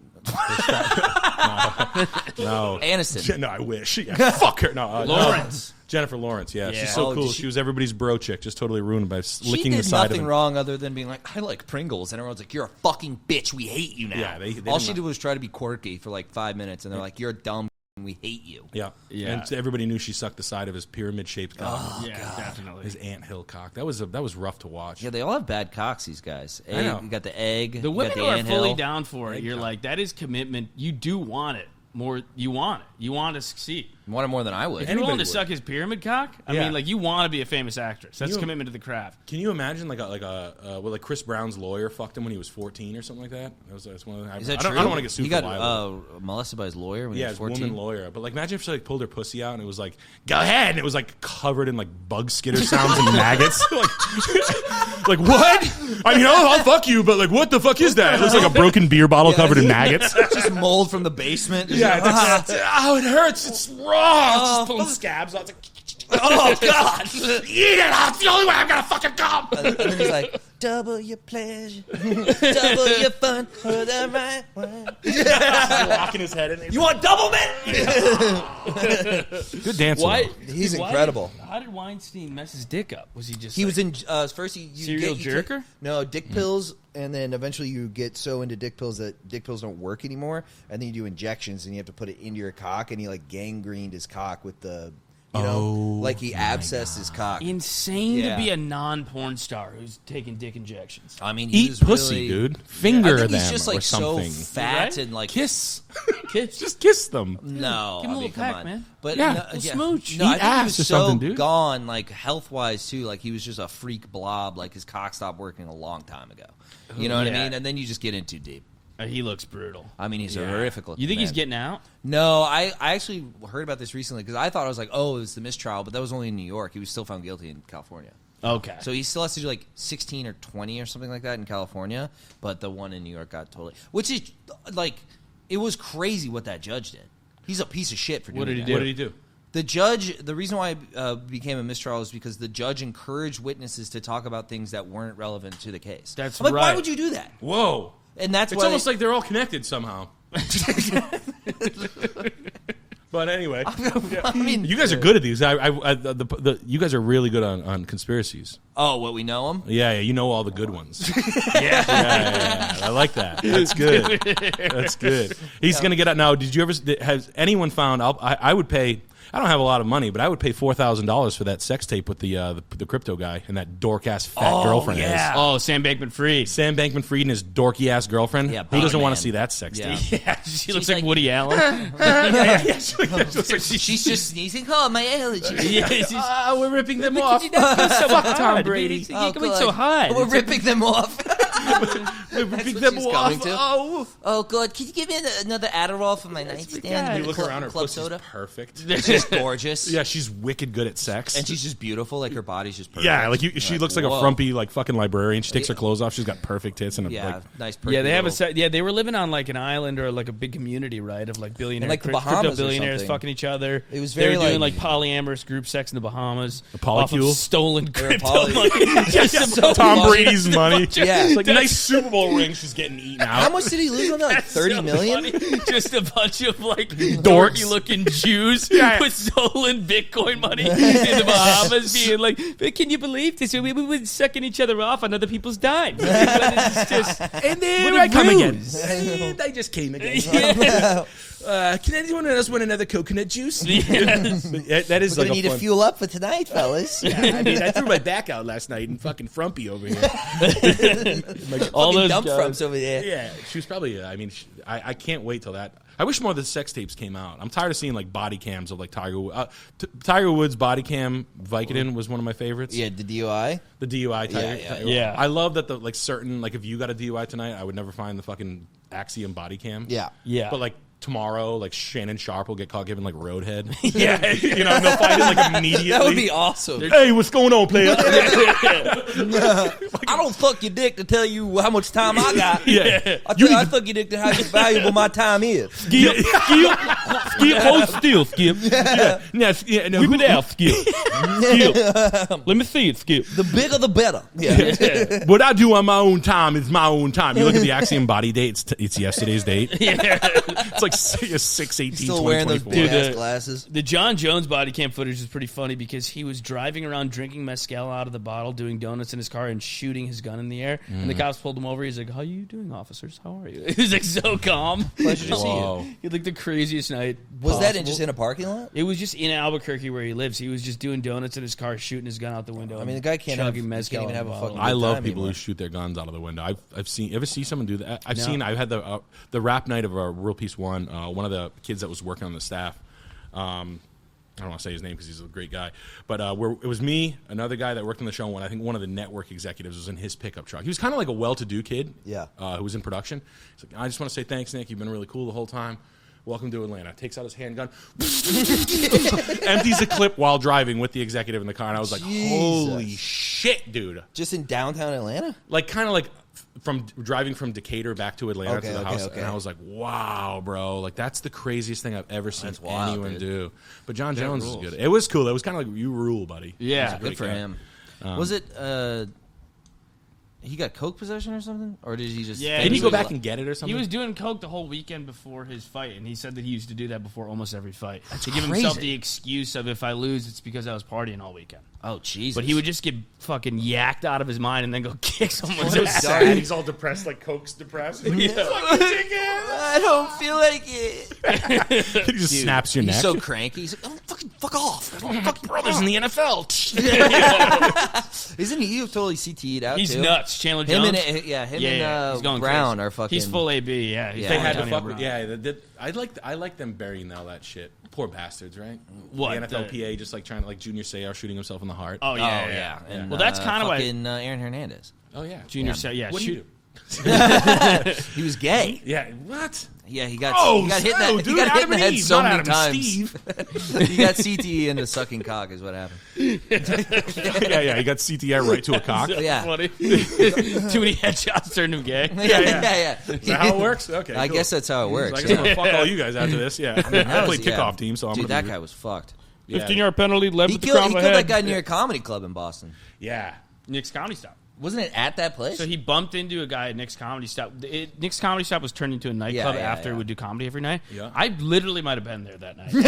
No. Aniston. No, I wish. Yeah, fuck her. No, Lawrence. Jennifer Lawrence. Yeah, Yeah. she's so Oh, cool. did She was everybody's bro chick, just totally ruined by She licking did the side of nothing him. wrong other than being like, I like Pringles, and everyone's like, you're a fucking bitch. We hate you now. Yeah, they all didn't she like- did was try to be quirky for like 5 minutes, and they're like, you're a dumb. And we hate you. Yeah, Yeah. And everybody knew she sucked the side of his pyramid-shaped cock. Yeah, definitely. His anthill cock. That was rough to watch. Yeah, they all have bad cocks. These guys. I know. You got the egg. The you women got who the are anthill. fully down for it, you're like, that is commitment. You do want it more. You want it. You want to succeed. You want it more than I would. If you're willing to would. suck his pyramid cock, I Yeah. mean, like, you want to be a famous actress. That's You- commitment to the craft. Can you imagine like Chris Brown's lawyer fucked him when he was 14 or something like that? That's one of the, Is that I don't, true? I don't want to get sued He for got libel. molested by his lawyer when Yeah, he his was 14. woman lawyer. But like, imagine if she like pulled her pussy out and it was like, "Go ahead," and it was like covered in like bug skitter sounds and maggots. like what? I mean, I'll fuck you, but like, what the fuck is that? It looks like a broken beer bottle covered in maggots. Just mold from the basement. Just Yeah, like, oh, it hurts. It's raw. It's just pulling scabs out. It's like, oh God! eat it. That's the only way I'm gonna fucking come. And then he's like, double your pleasure, double your fun for the right one. Locking his head in. You want double, man? Good dancer. Why? He's why incredible. how did Weinstein mess his dick up? Was he just He like, was in first. You Serial get, jerker? No, dick pills, and then eventually you get so into dick pills that dick pills don't work anymore, and then you do injections, and you have to put it into your cock, and he like gangrened his cock with the, like he abscessed his cock. insane Yeah. to be a non-porn star who's taking dick injections? I mean, he Eat was pussy, really, dude. Finger I think them he's just or like something. so fat Right? and like Kiss. Kiss. Just kiss them. No, Give him a I mean, little come peck, on. man. But Yeah, no, we'll smooch. No, I Eat think he ass was or so something, dude. gone, like health wise too. Like he was just a freak blob. Like his cock stopped working a long time ago. You know what I Yeah. mean? And then you just get in too deep. He looks brutal. I mean, he's a horrific looking You think he's man. getting out? No, I actually heard about this recently because I thought I was like, oh, it's the mistrial, but that was only in New York. He was still found guilty in California. Okay. So he still has to do like 16 or 20 or something like that in California, but the one in New York got totally. Which is like, it was crazy what that judge did. He's a piece of shit for doing What did he that. do? What did he do? The judge, the reason why it became a mistrial is because the judge encouraged witnesses to talk about things that weren't relevant to the case. That's I'm like, why right. would you do that? Whoa. And that's It's why almost like they're all connected somehow. But anyway, I mean, you guys are good at these. You guys are really good on conspiracies. oh, what we know him? Yeah, you know all the good ones. yeah. I like that. That's good. That's good. He's gonna get out now. Did you ever? Has anyone found? I would pay. I don't have a lot of money, but I would pay $4,000 for that sex tape with the crypto guy and that dork ass fat girlfriend. yeah. Oh, Sam Bankman-Fried. Sam Bankman-Fried and his dorky ass girlfriend. Yeah, Who doesn't Bankman. want to see that sex Yeah. tape? Yeah, she looks She's like like- Woody Allen. She's just sneezing. Oh, my allergy. Yeah, she's, We're ripping them Look, off. you not go so Fuck hard. Tom Brady. You're going God. so hard. We're ripping them off. We're That's ripping what them she's off. coming to. Oh. Oh, God. Can you give me another Adderall for my nightstand? You look Club- around, her club pussy's soda. perfect. She's gorgeous. Yeah, she's wicked good at sex. And she's just beautiful. Like, her body's just perfect. yeah, like she looks like a whoa. frumpy, like fucking librarian. She takes her clothes off. She's got perfect tits and a, Yeah, like, nice. Yeah, they have little- they were living on like an island or like a big community, right? Of like billionaires, like the crypto Bahamas or billionaires something. fucking each other. It was they were very, doing like- like polyamorous group sex in the Bahamas. A polycule? Off of stolen Or a crypto. poly- money. Just Tom Brady's money. Yeah. It's like nice Super Bowl rings just getting eaten out. How much did he lose on that? Like 30 million? Funny. Just a bunch of like dorky looking Jews with stolen Bitcoin money in the Bahamas, being like, "Can you believe this? We were sucking each other off on other people's dimes." It's just, And there what a I come again. ruse. And I just came again. Yeah. Can anyone else want another coconut juice? Yes. That is We're like gonna need a to fun. fuel up for tonight, fellas. Yeah, I mean, I threw my back out last night and fucking Frumpy over here. All Fucking those dump guys. frumps over there. Yeah, she was probably. I mean, I can't wait till that. I wish more of the sex tapes came out. I'm tired of seeing like body cams of like Tiger Woods body cam. Vicodin was one of my favorites. Yeah, the DUI. The DUI. Yeah. I love that the like certain like if you got a DUI tonight, I would never find the fucking Axiom body cam. Yeah. Yeah. But like tomorrow, like Shannon Sharp will get caught giving like roadhead. Yeah, you know, and they'll find it like immediately. That would be awesome. Hey, what's going on, player? I don't fuck your dick to tell you how much time I got. Yeah. I fuck your dick to how valuable my time is. Skip, hold still, Skip. Yeah, no, Whip it out, Skip. Skip. Let me see it, Skip. The bigger, the better. Yeah. What I do on my own time is my own time. You look at the Axiom body date; it's yesterday's date. It's like 6/18, Still wearing those 2024. big ass glasses. The John Jones body cam footage is pretty funny because he was driving around drinking mezcal out of the bottle, doing donuts in his car, and shooting his gun in the air. And the cops pulled him over. He's like, "How are you doing, officers? How are you?" He was like so calm. Pleasure to see Whoa. you. He had like the craziest night. Was that possible. just in a parking lot? It was just in Albuquerque where he lives. He was just doing donuts in his car, shooting his gun out the window. I mean, the guy can't chugging have- mezcal can't even in have a bottle. fucking- I love time people anymore. who shoot their guns out of the window. I've seen. You ever see someone do that? I've No. seen. I had the rap night of Real Peace One. One of the kids that was working on the staff. I don't want to say his name because he's a great guy, but it was me, another guy that worked on the show, and I think one of the network executives was in his pickup truck. He was kind of like a well-to-do kid, Yeah. who was in production. He's like, I just want to say thanks, Nick. You've been really cool the whole time. Welcome to Atlanta. Takes out his handgun, empties a clip while driving with the executive in the car, and I was like, holy shit, dude! Just in downtown Atlanta? Like kind of like from driving from Decatur back to Atlanta Okay, to the okay, house, okay. and I was like, "Wow, bro! Like that's the craziest thing I've ever seen That's wild, anyone dude. do." But John Jones is rules. good. It was cool. It was kind of like you rule, buddy. Yeah. He was a Good great for guy. him. Was it, he got coke possession or something? Or did he just... Yeah, Didn't he go was back like- and get it or something? He was doing coke the whole weekend before his fight, and he said that he used to do that before almost every fight. To give himself crazy. the excuse of if I lose, it's because I was partying all weekend. Oh, Jesus. But he would just get fucking yacked out of his mind and then go kick someone's So ass. sad. He's all depressed, like Coke's depressed. I don't feel like it. He just Dude, snaps your he's neck. so cranky. He's like, oh, fuck off. fucking brothers in the NFL. Isn't he totally CTE'd out, He's too? nuts. Chandler Him Jones. and, he's going Brown crazy. are fucking... He's full AB, yeah. He's Yeah. They full had to Antonio fuck with, Brown. I like them burying all that shit. Poor bastards, right? What, The NFLPA just like trying to like Junior Seau shooting himself in the heart. Oh, Oh, yeah, yeah. And, Well, that's kind of why fucking Aaron Hernandez. Oh yeah, Junior Yeah. said, yeah, What do you shoot. do? He was gay. Yeah, what? Yeah, he got Oh, he got hit, no, he dude, got hit in Adam the and head Eve, so not many Adam and times. Steve. He got CTE into sucking cock is what happened. yeah, he got CTI right to a cock. Yeah. Funny. Too many headshots turned him gay. Yeah. Is that how it works? Okay, I cool. guess that's how it works. So I guess I'm gonna fuck all you guys after this. Yeah, I That played was- yeah. kickoff team, so I'm Dude, gonna that be, guy was fucked. yeah. 15-yard penalty, led He with the killed, crown he of the killed head. that guy near a comedy club in Boston. Yeah, Nick's Comedy Stop. Wasn't it at that place? So he bumped into a guy at Nick's Comedy Stop. Nick's Comedy Stop was turned into a nightclub Yeah, after yeah. it would do comedy every night. Yeah. I literally might have been there that night. you're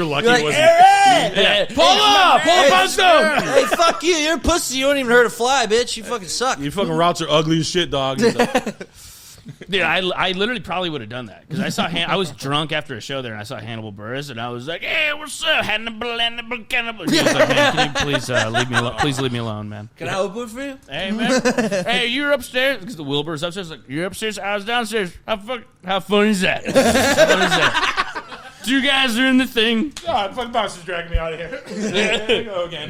lucky. You're like, it wasn't. Aaron! Pull up on stone. Hey, fuck you. You're a pussy. You don't even hurt a fly, bitch. You fucking suck. Your fucking routes are ugly as shit, dog. He's like, Dude, I literally probably would have done that because I saw I was drunk after a show there and I saw Hannibal Buress and I was like, "Hey, what's up, Hannibal?" He was like, "Man, can you please leave me alone? Please leave me alone, man." Can I open for you? Hey, man. Hey, you're upstairs because the Wilbur's upstairs. Like, you're upstairs. I was downstairs. How fun is that? How fun is that? Two guys are in the thing. God, fucking boss is dragging me out of here. There we go again.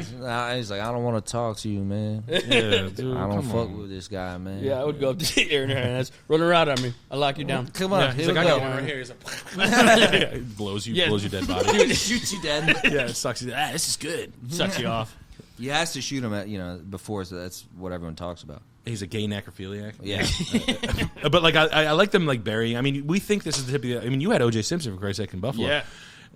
He's like, I don't want to talk to you, man. Yeah, dude. I don't fuck with this guy, man. Yeah, I would go up to Aaron Hernandez, run around on me. I'll lock you down. Come on. Yeah, He's here like, we I go. got one right here. He's like, he blows Yeah. your dead body. Shoots you dead. Yeah, it sucks. He's like, this is good. Sucks you off. He has to shoot him at, before, so that's what everyone talks about. He's a gay necrophiliac. Yeah. But like, I like them like burying. I mean, we think this is the tip of the. I mean, you had O.J. Simpson for Christ's sake in Buffalo. Yeah.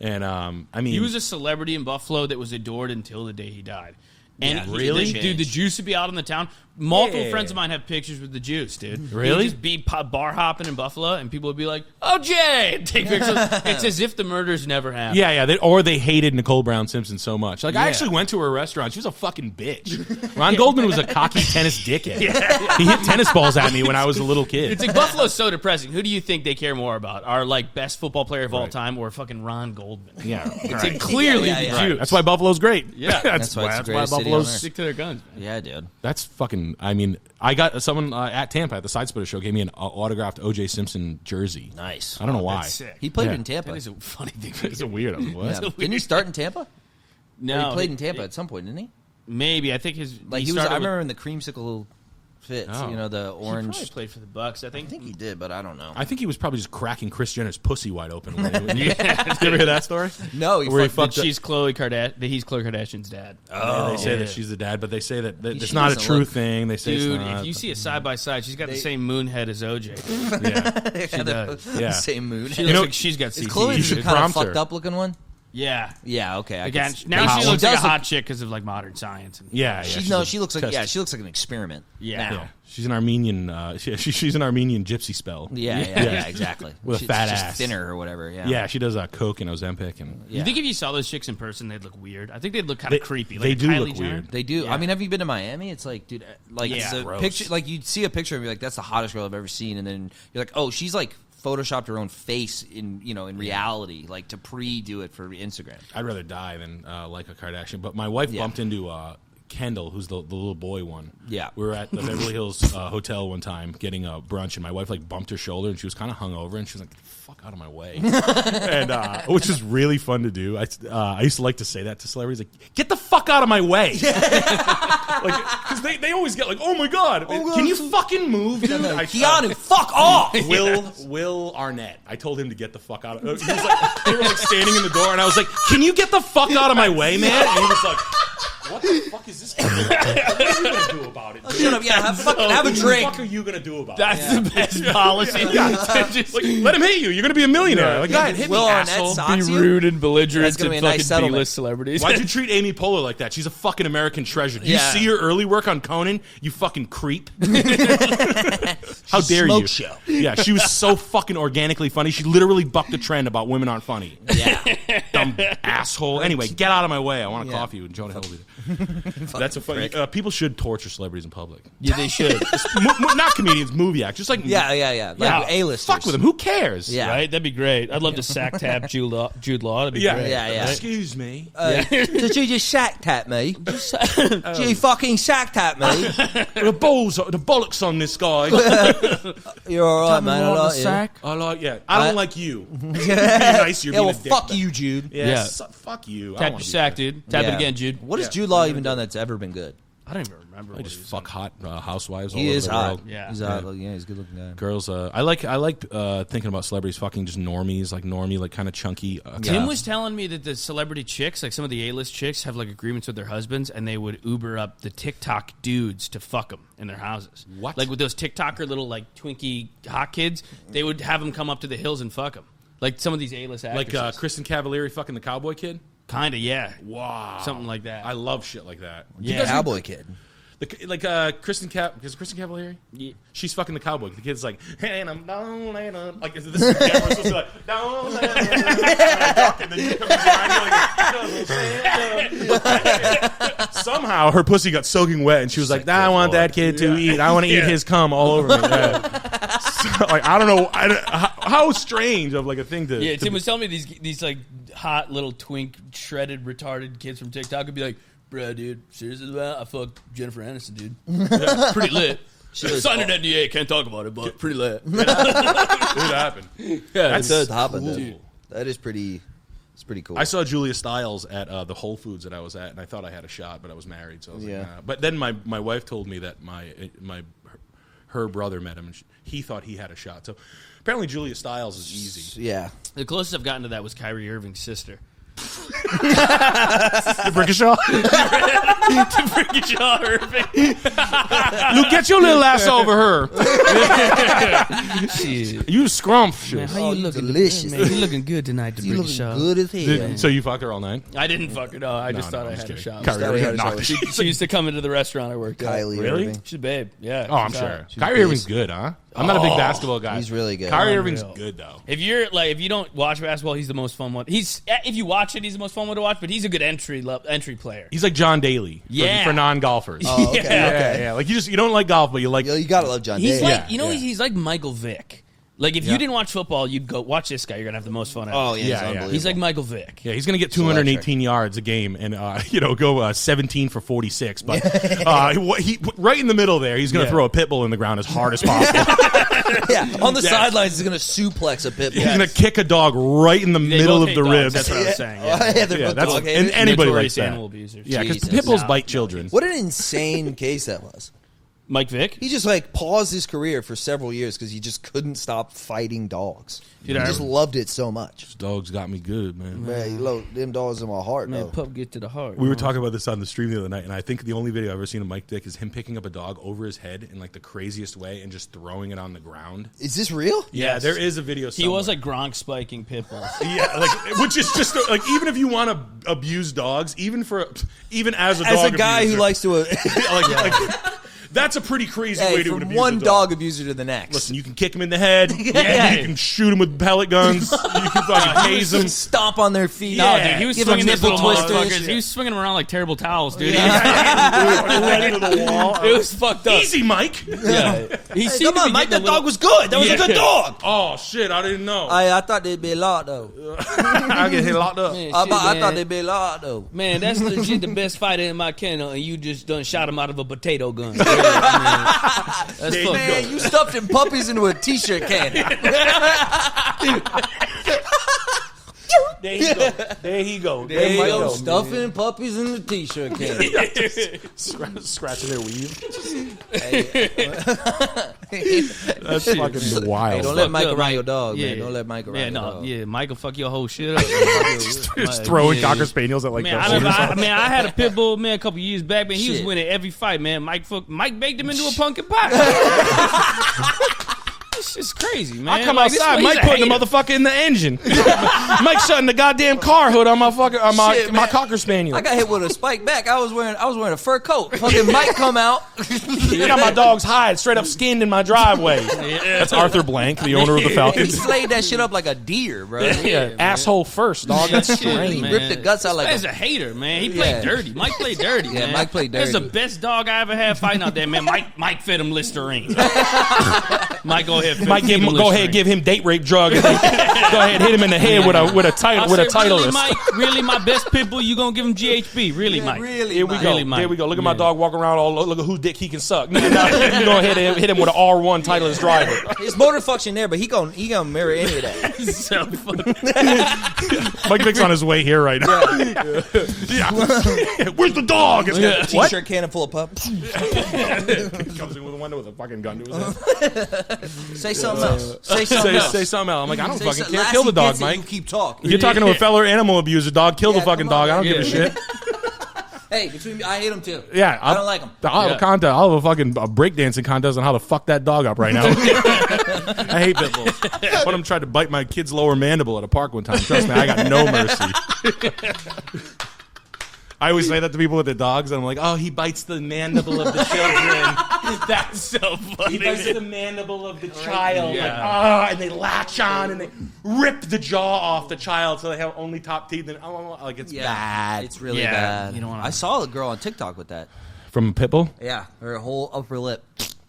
And I mean, He was a celebrity in Buffalo that was adored until the day he died. And really? dude, the juice would be out on the town. Multiple friends of mine have pictures with the juice, dude. Really? He'd just be bar hopping in Buffalo, and people would be like, "Oh, Jay!" and take pictures. It's as if the murders never happened. Yeah. They hated Nicole Brown Simpson so much. Like, I actually went to her restaurant. She was a fucking bitch. Ron Goldman was a cocky tennis dickhead. He hit tennis balls at me when I was a little kid. It's like Buffalo's so depressing. Who do you think they care more about? Our like best football player of all time, or fucking Ron Goldman? Yeah, It's like, clearly the Juice. That's why Buffalo's great. Yeah. That's why it's the greatest city on Buffalo's earth. Stick to their guns, man. Yeah, dude. That's fucking. I mean, I got someone at Tampa at the Side Splitter show gave me an autographed O.J. Simpson jersey. Nice. I don't know why. That's sick. He played Yeah. in Tampa. That is a funny thing. It's a weirdo. What? Yeah. Didn't he start in Tampa? No, He played in Tampa at some point, didn't he? Maybe I think his Like he was. I remember in the creamsicle fits. Oh. You know, the He orange. probably played for the Bucks. I think. I think he did, but I don't know. I think he was probably just cracking Kris Jenner's pussy wide open. You ever hear that story? No, Where he But fucked up. she's Khloe Kardashian. He's Khloe Kardashian's dad. They say Yeah. that she's the dad, but they say that it's She not a doesn't true look- thing. They say Dude, it's not. if you see a side by side, she's got the same moon head as OJ. yeah. She does. Yeah. Same mood. She You looks know, like she's got Is CTE. Chloe You the should kind of prompt her. fucked up looking one? Yeah. Yeah. Okay. I Again, guess. now She she looks like a does look- hot chick because of like modern science. And Yeah, She, she's no, a she looks like test. she looks like an experiment. Yeah. now. Yeah. She's an Armenian. She's an Armenian gypsy spell. Yeah, exactly. With a She's fat just ass. thinner or whatever. Yeah, Yeah, she does Coke and Ozempic, and You think if you saw those chicks in person, they'd look weird? I think they'd look kind of creepy. Like they a do Kylie look Jenner. weird. They do. Yeah. I mean, have you been to Miami? It's like, dude, like Yeah. the Gross. picture, like you'd see a picture and be like, "That's the hottest girl I've ever seen," and then you're like, "Oh, she's like photoshopped her own face in reality, like to pre-do it for Instagram." I'd rather die than like a Kardashian. But my wife Yeah. bumped into Kendall, who's the little boy one. Yeah. We were at the Beverly Hills hotel one time getting a brunch, and my wife like bumped her shoulder, and she was kind of hungover, and she was like, "Fuck out of my way," and which is really fun to do. I used to like to say that to celebrities, like, "Get the fuck out of my way," like because they always get like, "Oh my god, can you fucking move, dude?" Keanu, fuck off! Will Arnett. I told him to get the fuck out of. He was like, they were like standing in the door, and I was like, "Can you get the fuck out of my way, man?" And he was like, "What the fuck is this? What are you gonna do about it? Shut up, yeah, have a What the drink. fuck are you gonna do about That's it?" the best policy. Just, like, let him hit you. You're gonna be a millionaire. Like, go ahead, hit Will me, Arnett asshole. socks Be you? rude and belligerent That's to gonna be a fucking nice settlement. B-list celebrities. Why'd you treat Amy Poehler like that? She's a fucking American treasure. Do you Yeah. see her early work on Conan? You fucking creep. How dare Smoke you? show. Yeah, she was so fucking organically funny. She literally bucked the trend about women aren't funny. Yeah, Dumb asshole. Anyway, get out of my way. I want to Yeah. cough you. And Jonah Hill will be there. That's a funny. People should torture celebrities in public. Yeah, they should. Not comedians, movie actors. Just like yeah. Like A-listers. Fuck with them. Who cares? Yeah. Right? That'd be great. I'd love to sack tap Jude Law. That'd be Yeah. great. Yeah. Excuse me. Did you just sack tap me? Did you fucking sack tap me? The bollocks on this guy. You're all right, man. I like you. I like. Yeah. I don't like you. You're being nice. You're Yeah, being well, a dick, fuck but- you, Jude. Yeah. Yeah. Fuck you. I don't Tap wanna your be sack, that. dude. Tap it Yeah. again, Jude. What has Jude Law even done that's ever been good? I don't even remember. I What just he was fuck hot housewives. He all over is the hot. world. Yeah. He's hot. Yeah, he's a good looking guy. Girls, I like thinking about celebrities fucking just normies, like kind of chunky. Tim was telling me that the celebrity chicks, like some of the A-list chicks, have like agreements with their husbands, and they would Uber up the TikTok dudes to fuck them in their houses. What? Like with those TikToker little like Twinkie hot kids, they would have them come up to the hills and fuck them. Like some of these A-list actresses. like Kristen Cavallari fucking the cowboy kid. Kind of, yeah. Wow, Something like that. I love shit like that. Yeah. Cowboy Kid. Kristen Cavallari. Yeah. She's fucking the cowboy. The kid's like, hey, and I'm down, like this is yeah, we're supposed to be like down, and then you come behind you like, somehow her pussy got soaking wet, and she was like, nah, I want that kid to eat. I want to eat his cum all over me. Yeah. So, like, I don't know how strange of like a thing to. Yeah, to Tim was telling me these like hot little twink shredded retarded kids from TikTok would be like, "Bruh, dude, seriously, man, I fucked Jennifer Aniston, dude. Yeah, pretty lit. Signed an NDA, can't talk about it, but pretty lit." It happened. Yeah, That's it does. Cool. That is pretty. It's pretty cool. I saw Julia Stiles at the Whole Foods that I was at, and I thought I had a shot, but I was married, so I was like, nah. But then my wife told me that her brother met him, and he thought he had a shot. So apparently Julia Stiles is easy. Yeah. The closest I've gotten to that was Kyrie Irving's sister. DeBrickashaw. DeBrickashaw Irving. Luke, get your little ass over her. Shit. You scrumptious. Man, how you looking? delicious. Man, you looking good tonight, You looking DeBrickashaw. good as hell. So you fucked her all night? I didn't fuck her. No, I just thought I I'm had a kidding. shot. Kyrie Kyrie Irving had a knocked shot. her. She used to come into the restaurant I worked at. Kylie Really? Irving. She's a babe. Yeah. Oh, I'm she's sure. hot. Kyrie Irving's good, huh? I'm not a big basketball guy. He's really good. Kyrie Unreal. Irving's good though. If you don't watch basketball, he's the most fun one. If you watch it, he's the most fun one to watch. But he's a good entry player. He's like John Daly Yeah. for non-golfers. Oh, okay. Yeah. Yeah. Like you don't like golf, but you like. Yo, you gotta love John He's Daly. like he's like Michael Vick. Like if you didn't watch football, you'd go watch this guy. You're gonna have the most fun ever. Oh yeah, Yeah, he's yeah. unbelievable. He's like Michael Vick. Yeah, he's going to get electric. 218 yards a game and go 17 for 46. But he right in the middle there, he's going to throw a pit bull in the ground as hard as possible. on the sidelines, he's gonna suplex a pit bull. He's going to kick a dog right in the middle of the ribs. That's what I was saying. Yeah, they're Yeah, both that's dog and haters. anybody Notorious likes that. animal abusers. Yeah, because Jesus. pit bulls No, bite no. children. What an insane case that was. Mike Vick. He just like paused his career for several years because he just couldn't stop fighting dogs. Dude, he I- just loved it so much. Those dogs got me good, man. Man, you know, them dogs in my heart, Man, though. pup get to the heart. We were talking about this on the stream the other night, and I think the only video I've ever seen of Mike Dick is him picking up a dog over his head in like the craziest way and just throwing it on the ground. Is this real? Yeah, Yes. there is a video. He was somewhere. like Gronk spiking pit bulls. Yeah, like which is just like even if you want to abuse dogs, even as a As dog a guy abuser, who likes to, like that's a pretty crazy way to from abuse one a dog abuser to the next. Listen, you can kick him in the head. Yeah. You can shoot him with pellet guns. You can fucking tase him. Stomp on their feet. No, Yeah. dude, he was Give swinging him these little nipple twisters. motherfuckers. He was swinging them around like terrible towels, dude. Right into the wall. It was fucked up. Easy, Mike. Yeah. He Hey, seemed come to on, be Mike. getting That a dog was good. That was a good dog. Oh shit! I didn't know. I thought they'd be a lot, though. I get hit locked up. Man, I shit, thought man. they'd be a lot, though. Man, that's legit the best fighter in my kennel, and you just done shot him out of a potato gun. Yeah, man. That's fucked Man, up. you stuffed them puppies into a T-shirt can. There he go. There he go. There There he you go. go, stuffing puppies in the T-shirt can. Scratching their weave. That's Fucking wild. Don't let Fucked Mike up, around Mike. your dog, Yeah. man. Don't let Mike around Yeah, your no, dog. yeah, Michael, fuck your whole shit up. Just throwing cocker spaniels at like Man, the I had a pit bull man a couple years back, man. He was Shit. winning every fight, man. Mike baked him into a pumpkin pie. This is crazy, man. I come Like, this- outside, he's Mike a putting the hater. motherfucker in the engine. Mike shutting the goddamn car hood on my fucking my Shit, my man. cocker spaniel. I got hit with a spike back. I was wearing a fur coat. Fucking Mike come out. I got my dog's hide straight up skinned in my driveway. That's Arthur Blank, the owner of the He Falcons. slayed that shit up like a deer, bro. Yeah, asshole first, dog. That's Shit, strange. man. ripped the guts out like This guy's a hater, man. He played Yeah. dirty. Mike played dirty, Yeah, man. Mike played That's the dirty. best dog I ever had fighting out there, man. Mike fed him Listerine. Mike, go ahead. Mike, go ahead, give him date rape drug. Go ahead, hit him in the head with a title I with a said, really, titleist. Mike, really, my best pit bull, you gonna give him GHB? Really, Mike? really, Here we Mike. go. Really, Mike. Here we go. Look at my Yeah. dog walking around. All look at whose dick he can suck. No, you go ahead and hit him with an R1 titleist driver. His motor function there, but he gonna mirror any of that. So fucking- Mike Vick's on his way here right now. Yeah. Where's the dog? It's what? T-shirt cannon full of pups. Comes in with a window with a fucking gun to his head. Say something else. Say something else. Say something else. I'm like, I don't Say fucking something- care. last Kill he the dog, gets it, Mike. You keep talking. You're talking to a fellow animal abuser, dog. Kill the Yeah, fucking come on, dog. I don't man. give a shit. Hey, between me, I hate him too. Yeah, I don't like him. I'll have a contest. I'll have a fucking breakdancing contest on how to fuck that dog up right now. I hate pit bulls. One of them tried to bite my kid's lower mandible at a park one time. Trust me, I got no mercy. I always say that to people with their dogs, and I'm like, oh, he bites the mandible of the children. That's so funny. He bites the mandible of the child. Yeah. Like, and they latch on and they rip the jaw off the child so they have only top teeth. And like it's bad. It's really Yeah, bad. you don't wanna- I saw a girl on TikTok with that. From a pit bull? Yeah, her whole upper lip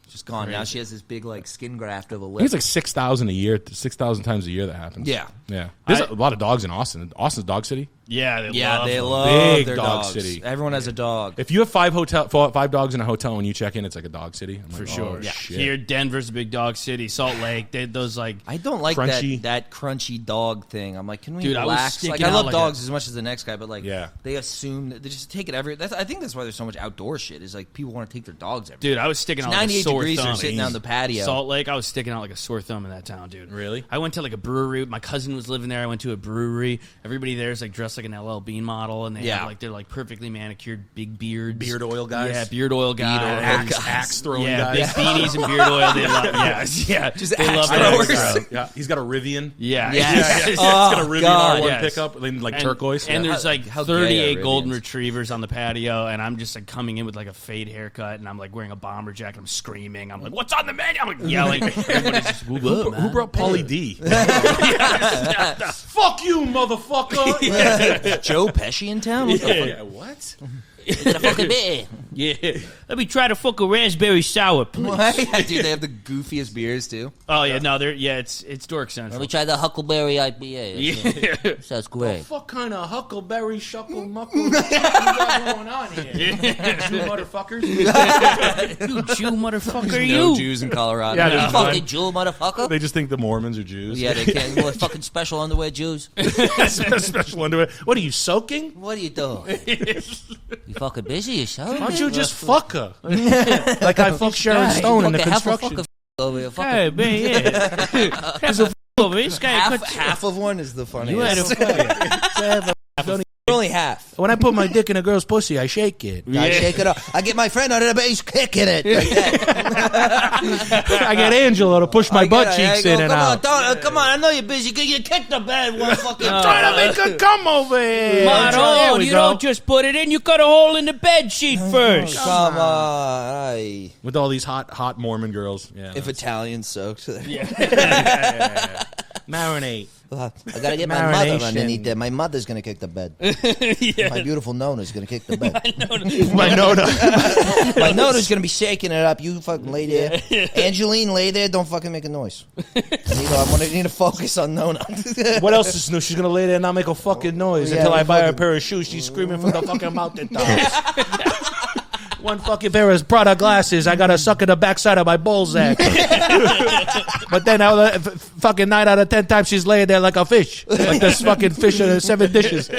just gone. Now she has this big like skin graft of a I think lip. it's like 6,000 a year, 6,000 times a year that happens. Yeah. Yeah. There's a lot of dogs in Austin. Austin's dog city. Yeah, they Yeah, love they them. love Big their dog dogs. city. Everyone has a dog. If you have five dogs in a hotel when you check in, it's like a dog city. I'm For like, sure. oh, Yeah. shit. Here, Denver's a big dog city. Salt Lake, they those like. I don't like Crunchy. that crunchy dog thing. I'm like, can we Dude, I was relax? sticking Like, I out love like dogs as much as the next guy, but like, Yeah. they assume that they just take it every. I think that's why there's so much outdoor shit. Is like people want to take their dogs everywhere. Dude, I was sticking out like a 98 sore degrees. thumb. They're sitting on the patio. Salt Lake, I was sticking out like a sore thumb in that town, dude. Really? I went to like a brewery. My cousin was living there. I went to a brewery. Everybody there is like dressed like like an LL Bean model, and they have like they're like perfectly manicured, big beards, Beard oil guys. Yeah, beard oil guys, axe throwing yeah, guys. big beanies and beard oil. They love, just they love throwers. Yeah, he's got a Rivian. Yeah, He's got a Rivian R1 yes. pickup, like turquoise. And there's like How gay are 38 golden Rivians? retrievers on the patio, and I'm just like coming in with like a fade haircut, and I'm like wearing a bomber jacket. I'm screaming. I'm like, "What's on the menu?" I'm like yelling. Everybody's just, Who brought Pauly D? Fuck you, motherfucker! Joe Pesci in town? What the fuck? What? Yeah. Let me try to fuck a raspberry sour, please. Dude, they have the goofiest beers too. Oh yeah, no, they're it's Dork Central. Let me try the Huckleberry IPA. Yeah. Sounds great. What kind of huckleberry shuckle muckle you got going on here? Jew motherfuckers. You Jew motherfucker, No you. Jews in Colorado. Yeah, You there's fucking Jew, motherfucker. They just think the Mormons are Jews. Yeah, they can't. What fucking special underwear Jews? Special underwear. What are you soaking? What are you doing? You fucking busy yourself? Why don't you just fuck her? Like I fucked Sharon Stone in the construction. Over here. Hey, man, yeah. There's a over this guy. Half of one is the funniest. You had a Only half. When I put my dick in a girl's pussy, I shake it. I shake it up. I get my friend under the base kicking it. I get Angela to push my butt cheeks in and out. Come on, I know you're busy. You kick the bed one fucking Trying to make her come over here. There we go. Don't just put it in. You cut a hole in the bed sheet first. Come on. Aye. With all these hot Mormon girls. Yeah. If Italian soaked. Marinate. I gotta get my mother underneath there. My mother's gonna kick the bed. My beautiful Nona's gonna kick the bed. My Nona. My Nona's gonna be shaking it up. You fucking lay there. Angeline, lay there. Don't fucking make a noise. I need to focus on Nona. What else is new? She's gonna lay there and not make a fucking noise until I buy her a pair of shoes. She's screaming from the fucking mountaintops. One fucking pair of Prada glasses. I gotta suck in the backside of my bullsack. But then, fucking 9 out of 10 times, she's laying there like a fish, like this fucking fish in 7 dishes.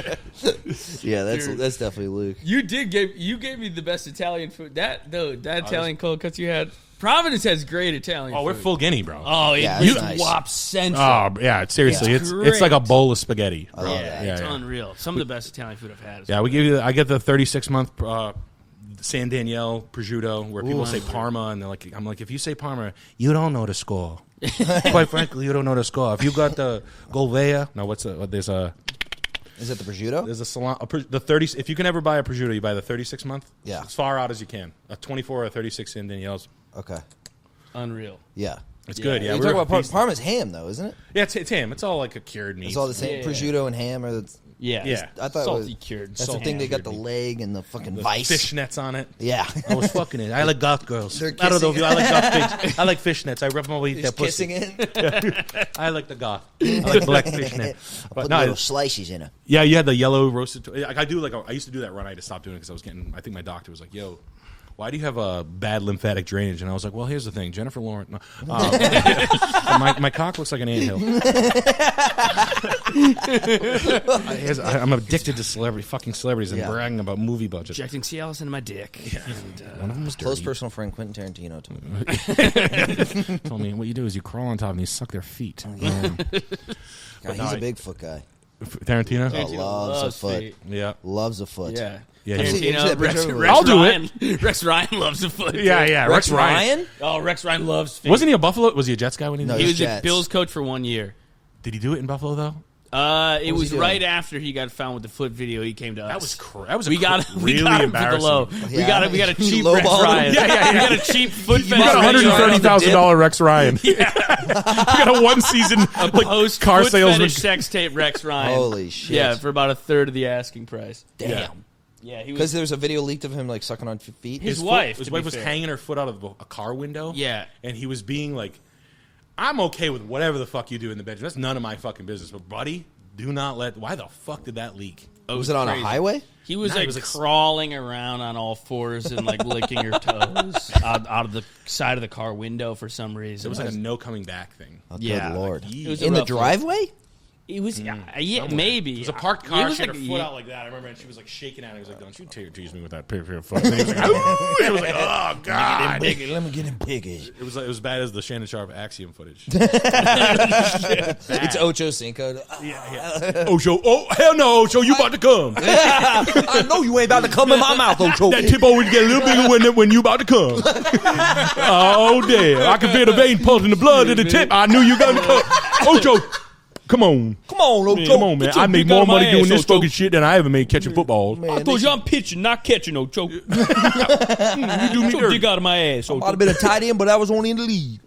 Yeah, that's definitely Luke. You gave me the best Italian food. That Italian cold cuts you had. Providence has great Italian food. Oh, we're full guinea, bro. Oh, Yeah, you it's nice. wop central. Oh, yeah. Seriously, It's it's like a great. bowl of spaghetti. Bro. It's unreal. Some of the best Italian food I've had. Yeah, we give you. I get the 36-month San Daniele prosciutto, where people say Parma, and they're like, I'm like, if you say Parma, you don't know the score. Quite frankly, you don't know the score. If you got the Golvea, no, there's a. Is it the prosciutto? There's a salon. The 30. If you can ever buy a prosciutto, you buy the 36-month. Yeah. As far out as you can. A 24 or 36 San Daniele's. Okay. Unreal. Yeah. It's good. Yeah, You're talking about Parma's ham, though, isn't it? Yeah, it's ham. It's all like a cured meat. It's all the same. Yeah. Prosciutto and ham are. Yeah. I thought salty it was, cured. That's Salty the thing. They got cured the meat. leg and the fucking the vice. fishnets on it. Yeah. I was fucking it. I like goth girls. They're I don't know if you. I like kissing. goth fish. I like fishnets. I rub them over eat their Just pussy. kissing it. I like the goth. I like black fishnet. But Put no, little slices in it. yeah, you had the yellow roasted. I do like. I used to do that run. I had to stop doing it because I was getting. I think my doctor was like, "Yo, why do you have a bad lymphatic drainage?" And I was like, "Well, here's the thing. Jennifer Lawrence. No, my cock looks like an anthill. I'm addicted to fucking celebrities, and Yeah. bragging about movie budgets. Injecting Cialis into my dick. One of them was Close dirty. personal friend Quentin Tarantino told me. Told me what you do is you crawl on top and you suck their feet. God, he's a Bigfoot guy. Tarantino. Oh, loves a foot. feet. Yeah. Loves a foot. Yeah. Yeah, Have you seen Tarantino, that picture Rex, of him? Rex I'll do Ryan. Rex Ryan loves a foot. Yeah. Rex Ryan? Oh, Rex Ryan loves feet. Wasn't he a Buffalo? Was he a Jets guy when he No, did He it? was Jets. a Bills coach for 1 year. Did he do it in Buffalo though? It was was he doing? right after he got found with the foot video. He came to us. That was we got really him for the embarrassing. low. Yeah. We got a cheap Lowballed Rex him. Ryan. Yeah. We got a cheap foot You got fetish $130,000 Rex Ryan. You got a 1 season like post car foot salesman. fetish sex tape Rex Ryan. Holy shit. Yeah, for about a third of the asking price. Damn. Yeah, he Because was. there's a video leaked of him like sucking on feet. His His wife, His to wife be was fair. hanging her foot out of a car window. Yeah. and he was being like, "I'm okay with whatever the fuck you do in the bedroom. That's none of my fucking business." But buddy, do not let. Why the fuck did that leak? Was it on crazy. a highway? He was No, like he was, like, crawling around on all fours and like licking her toes out of the side of the car window for some reason. It was like a no coming back thing. Oh, Yeah. good lord. It was a In the rough look. driveway? He was, maybe. It was a parked car. She had her foot out like that. I remember, and she was like shaking at it. He was like, "Don't you tease me with that pair of foot." And he was like, "Ooh!" It was like, "Oh God!" Let me get him piggy. It was as bad as the Shannon Sharp Axiom footage. It's Ocho Cinco. Ocho, oh hell no, Ocho, you about to come? I know you ain't about to come in my mouth, Ocho. That tip always get a little bigger when you about to come. Oh damn! I can feel the vein pulsing the blood in the tip. I knew you gonna come. Ocho. Come on, Ocho. Come on, man. I make more money doing this fucking shit than I ever made catching footballs. Man, I told you I'm pitching, not catching, Ocho. You do me dirty. dig out of my ass, Ocho. Might have been a tight end, but I was only in the lead.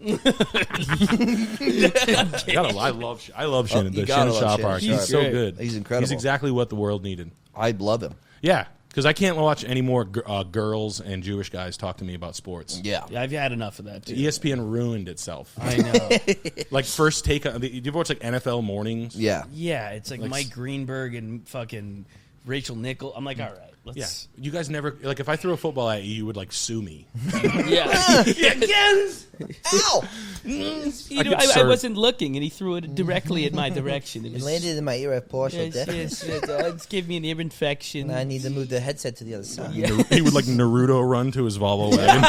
I love Shannon. The Shannon Sharp arc. He's so good. He's incredible. He's exactly what the world needed. I love him. Yeah. Because I can't watch any more girls and Jewish guys talk to me about sports. Yeah. I've had enough of that, too. ESPN ruined itself. I know. Like, first take... Do you ever watch, like, NFL mornings? Yeah. Yeah, it's like Mike Greenberg and fucking Rachel Nichols. I'm like, all right, let's... Yeah. You guys never... Like, if I threw a football at you, you would, like, sue me. Yeah. Yes! Ow! I wasn't looking, and he threw it directly in my direction. It landed in my ear at Porsche. Yes. It gave me an ear infection. And I need to move the headset to the other side. Yeah. He would, like, Naruto run to his Volvo wagon.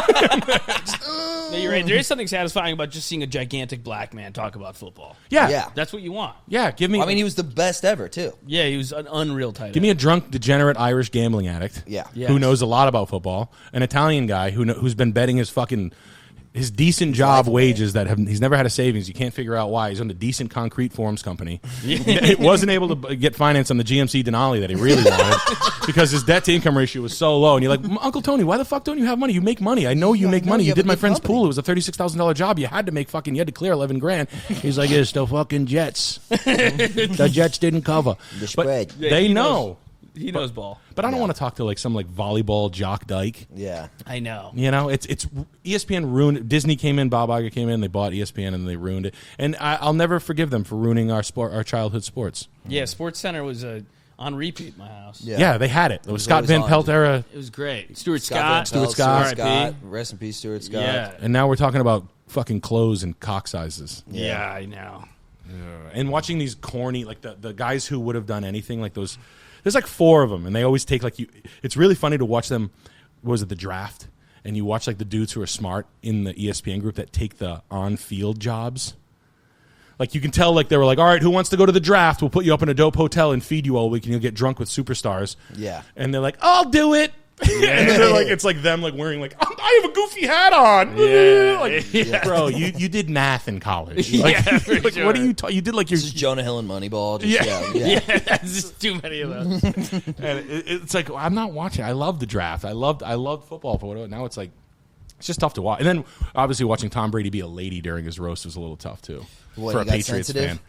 No, you're right. There is something satisfying about just seeing a gigantic black man talk about football. Yeah. Yeah. That's what you want. Yeah, give me... I mean, he was the best ever, too. Yeah, he was an unreal tight end. Give me a drunk, degenerate Irish gambling addict. Yeah. Yes. Who knows a lot about football. An Italian guy who's been betting his decent job wages he's never had a savings. You can't figure out why. He's on a decent concrete forms company. It wasn't able to get finance on the GMC Denali that he really wanted because his debt to income ratio was so low. And you're like, Uncle Tony, why the fuck don't you have money? You make money. I know you make money. You did my friend's pool. It was a $36,000 job. You had to make you had to clear $11,000. He's like, it's the fucking Jets. The Jets didn't cover. The spread. Yeah, They know. He knows ball. But I don't want to talk to like some like volleyball jock dyke. Yeah. I know. You know, it's ESPN ruined it. Disney came in, Bob Iger came in, they bought ESPN and they ruined it. And I'll never forgive them for ruining our childhood sports. Yeah, Sports Center was on repeat in my house. Yeah, they had it. It was Scott always Van on, Pelt dude. era. It was great. Stuart Scott. Scott. Rest in peace, Stuart Scott. Yeah. And now we're talking about fucking clothes and cock sizes. Yeah, I know. And watching these corny, like the guys who would have done anything, like those. There's like 4 of them, and they always take like you. It's really funny to watch them. What was it, the draft? And you watch like the dudes who are smart in the ESPN group that take the on-field jobs. Like you can tell, like they were like, all right, who wants to go to the draft? We'll put you up in a dope hotel and feed you all week, and you'll get drunk with superstars. Yeah. And they're like, I'll do it. Yeah. And they're like, it's like them like wearing like, I have a goofy hat on. Yeah. Like, bro, you did math in college. Like, like sure. what are you? You did like your. This is Jonah Hill and Moneyball. Yeah, there's just too many of those. And it's like I'm not watching. I love the draft. I loved football for what. Now it's like it's just tough to watch. And then obviously watching Tom Brady be a lady during his roast was a little tough too What, for a he got Patriots sensitive? fan.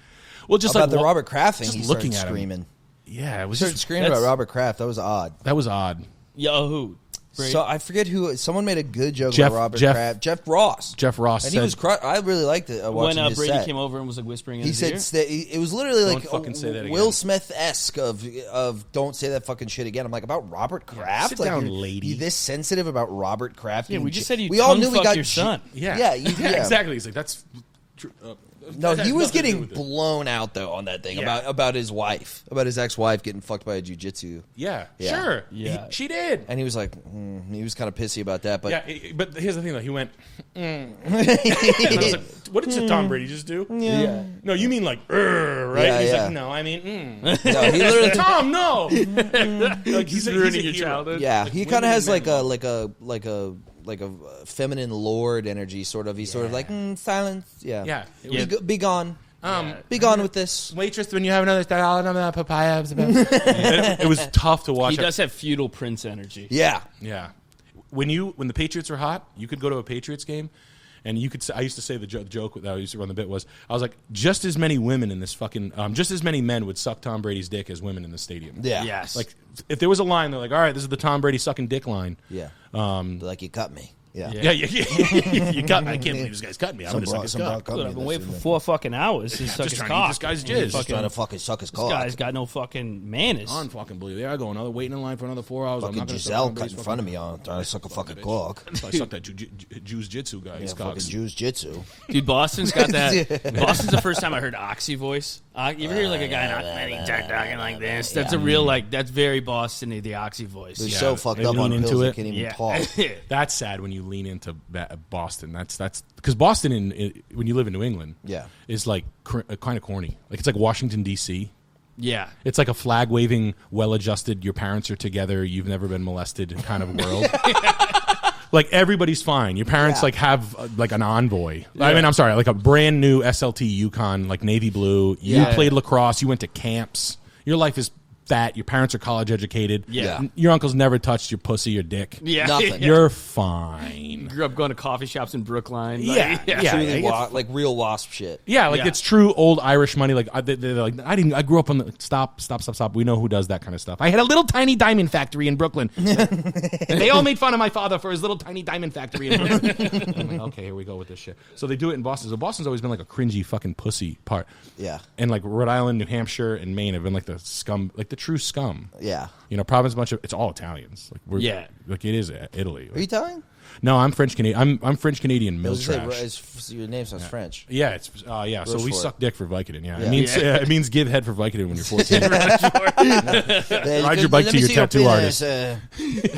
Well, just about like the Robert Kraft thing, just he looking started at him. screaming. Yeah, it was Started just screaming about Robert Kraft. That was odd. That was odd. Yo, who? Brady? So I forget who. Someone made a good joke Jeff- about Robert Jeff- Kraft. Jeff Ross. Jeff Ross And said, he was. I really liked it. Watching When his Brady set. came over and was like whispering in He his said ear? it was literally Don't like fucking say that again. Will Smith-esque of don't say that fucking shit again. I'm like, about Robert Kraft? sit like, down, you're- lady. You this sensitive about Robert Kraft? Yeah, we just said you we all knew we tongue-fuck got your son. yeah, yeah. exactly. He's like that's. No, that he has was nothing to do getting with it. blown out though on that thing Yeah. about his wife, about his ex-wife getting fucked by a jiu-jitsu. Yeah, Yeah. sure. Yeah. She did. And he was like, he was kind of pissy about that. But Yeah, but here's the thing though. He went. And I was like, what did Tom Brady just do? Yeah. No, you mean like, right? Yeah, He's yeah. like, no, I mean, no, he literally, Tom, no. Like He's a ruining a your hero. childhood. yeah, Like he women kind of and has men like a feminine lord energy, sort of. He's sort of like silence. Yeah, Yeah. Be gone. Be gone with this. Waitress, when you have another papaya. It was tough to watch. He does have feudal prince energy. Yeah, Yeah. When the Patriots were hot, you could go to a Patriots game, and you could say, I used to say the joke that I used to run the bit was, I was like, just as many women in this fucking, just as many men would suck Tom Brady's dick as women in the stadium. yeah, Yes. Like, if there was a line, they're like, all right, this is the Tom Brady sucking dick line. yeah. Like you cut me. Yeah. Yeah. You cut me. I can't believe this guy's cutting me. I'm going to suck his cock. Dude, I've been waiting for 4 fucking hours to suck Just his trying to eat cock. this guy's He's jizz. trying to fucking suck his This cock. guy's got no fucking manners. Unfucking believe it. Yeah, I go another waiting in line for another 4 hours. I'm Fucking not gonna Giselle suck cut in front of me on trying to suck a fucking cock. I sucked that Jews jitsu guy. Yeah, His fucking cocks. Jews jitsu. Dude, Boston's got that. Boston's the first time I heard Oxy voice. You ever hear like a guy talking like this? That's a real that's very Boston-y, the Oxy voice. They're Yeah. so fucked they up on lean pills into they it. can't even Yeah. talk. That's sad when you lean into Boston. That's because Boston, when you live in New England, Yeah. is like kind of corny. Like it's like Washington D.C. Yeah. It's like a flag waving, well adjusted. Your parents are together. You've never been molested kind of world. Like everybody's fine. Your parents like have like an envoy. I mean, I'm sorry, like a brand new SLT Yukon, like navy blue. You played lacrosse. You went to camps. Your life is fat. Your parents are college educated. Yeah. Your uncle's never touched your pussy or dick. Yeah. Nothing. You're fine. Grew up going to coffee shops in Brookline. Yeah. Truly Yeah, like real wasp shit. Yeah, like Yeah. it's true old Irish money. Like they're like I grew up on the stop. We know who does that kind of stuff. I had a little tiny diamond factory in Brooklyn. And they all made fun of my father for his little tiny diamond factory in Brooklyn. I'm like, okay, here we go with this shit. So they do it in Boston. So Boston's always been like a cringy fucking pussy part. Yeah. And like Rhode Island, New Hampshire, and Maine have been like the scum, like the true scum. Yeah. You know, Providence, it's all Italians. Like Yeah. like it is Italy. Are you Italian? No, I'm French Canadian. I'm French Canadian mill trash. Your name sounds French. Yeah, it's So we Rochefort. suck dick for Vicodin. Yeah, Yeah. it means it means give head for Vicodin when you're 14. Ride your bike to your tattoo artist. I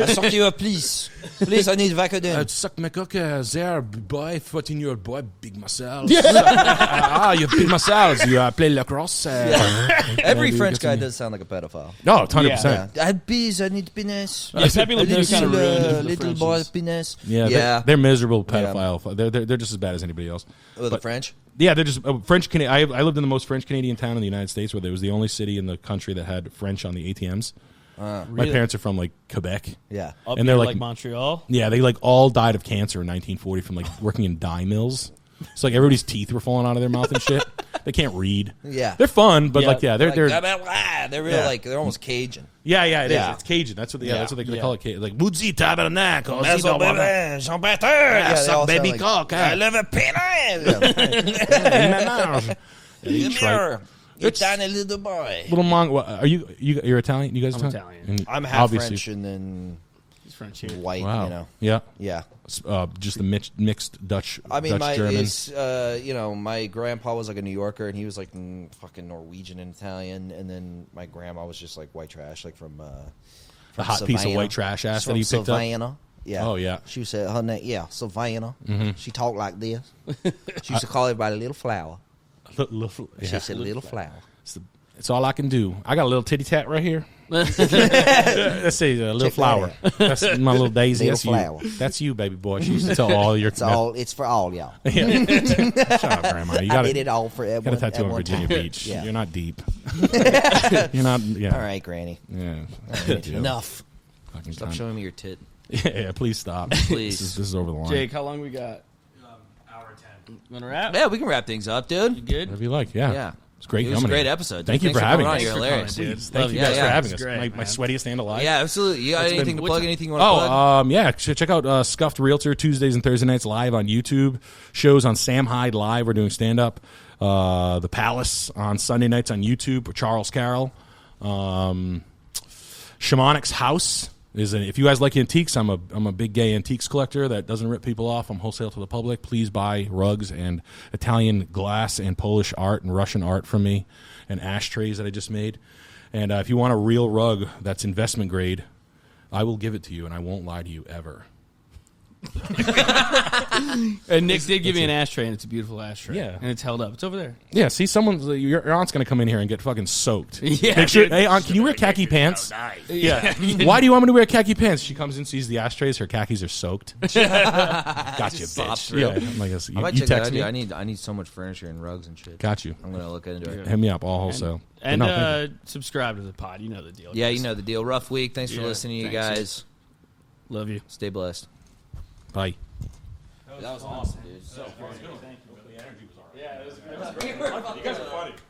suck you up, please. Please, I need Vicodin. Suck my cock there, boy, 14-year-old boy, big muscles. You big muscles. You play lacrosse. Every French guy does sound like a pedophile. No, 100%. I had bees, I need penis. Yeah, Pepe Le Pew kind of ruined the Little Frenchies. boy penis. Yeah, they're miserable pedophile. They're just as bad as anybody else. Oh, the French? Yeah, they're just French Canadian. I lived in the most French Canadian town in the United States, where there was the only city in the country that had French on the ATMs. My parents are from like Quebec. Yeah. Up And near, they're like like- Montreal. Yeah, they like all died of cancer in 1940 from like working in dye mills. It's like everybody's teeth were falling out of their mouth and shit. They can't read. Yeah. They're fun, but Yeah, they're They're real, like, they're almost Cajun. yeah, it is. Yeah. It's Cajun. That's what that's what they Yeah. call it. Like Mudzi Tabernacle. Yeah, they all Suck baby sound like, cock. I love a penis. Mirror. You tiny little boy. Little Mong. Are you're Italian? You guys I'm Italian? Italian. I'm half Obviously. French and then He's French here. white, Wow. you know. Yeah. Yeah. Just the mixed Dutch. I mean, Dutch German. my grandpa was like a New Yorker, and he was like fucking Norwegian and Italian, and then my grandma was just like white trash, like from The hot piece of Savannah. white trash ass She's that from he picked Savannah. up. Yeah. Oh, yeah. She said her name. Yeah, Savannah. She talked like this. She used to call everybody little flower. She said little flower. It's all I can do. I got a little titty tat right here. Let's say a little Check that flower. That's my little daisy. Little That's flower. you. That's you, baby boy. She used to tell all your. It's for all y'all. Shut up, Grandma. You I got did it all for got a everyone. tattoo on Virginia Beach. Yeah. You're not deep. You're not. Yeah. All right, Granny. Yeah. Enough. Fucking Stop cunt. showing me your tit. Yeah. Please stop. Please. This is over the line. Jake, how long we got? Hour 10. You want to wrap? Yeah, we can wrap things up, dude. You good? Whatever you like. Yeah. Yeah. It's great. It was a coming great here. episode. Thank you Thanks for having coming us. on. You're hilarious. Thank you Yeah, guys yeah. for having us. It's great, My man. sweatiest stand alive. Yeah, absolutely. You got anything to plug? Anything you want to plug? Yeah. Check out Scuffed Realtor Tuesdays and Thursday nights live on YouTube. Shows on Sam Hyde Live. We're doing stand up. The Palace on Sunday nights on YouTube with Charles Carroll. Shamanic's House is if you guys like antiques, I'm a big gay antiques collector that doesn't rip people off. I'm wholesale to the public. Please buy rugs and Italian glass and Polish art and Russian art from me, and ashtrays that I just made. And if you want a real rug that's investment grade, I will give it to you, and I won't lie to you ever. And Nick did give me an ashtray, and it's a beautiful ashtray. Yeah. And it's held up. It's over there. Yeah, see, your aunt's going to come in here and get fucking soaked. Yeah, Make sure, dude. hey, aunt, can you wear khaki pants? Yeah. Why do you want me to wear khaki pants? She comes in, sees the ashtrays, her khakis are soaked. Gotcha, bitch. through. Yeah, I'm like, I might you check that text out. me. Dude. I need so much furniture and rugs and shit. Got you. I'm gonna look into it. Hit me up, all wholesale. And But no, thank you. subscribe to the pod. You know the deal. Yeah, guys. you know the deal. Rough week. Thanks for Yeah, listening, you thanks. guys. Love you. Stay blessed. Bye. That was awesome, dude. So Yeah, it was great. You guys are funny.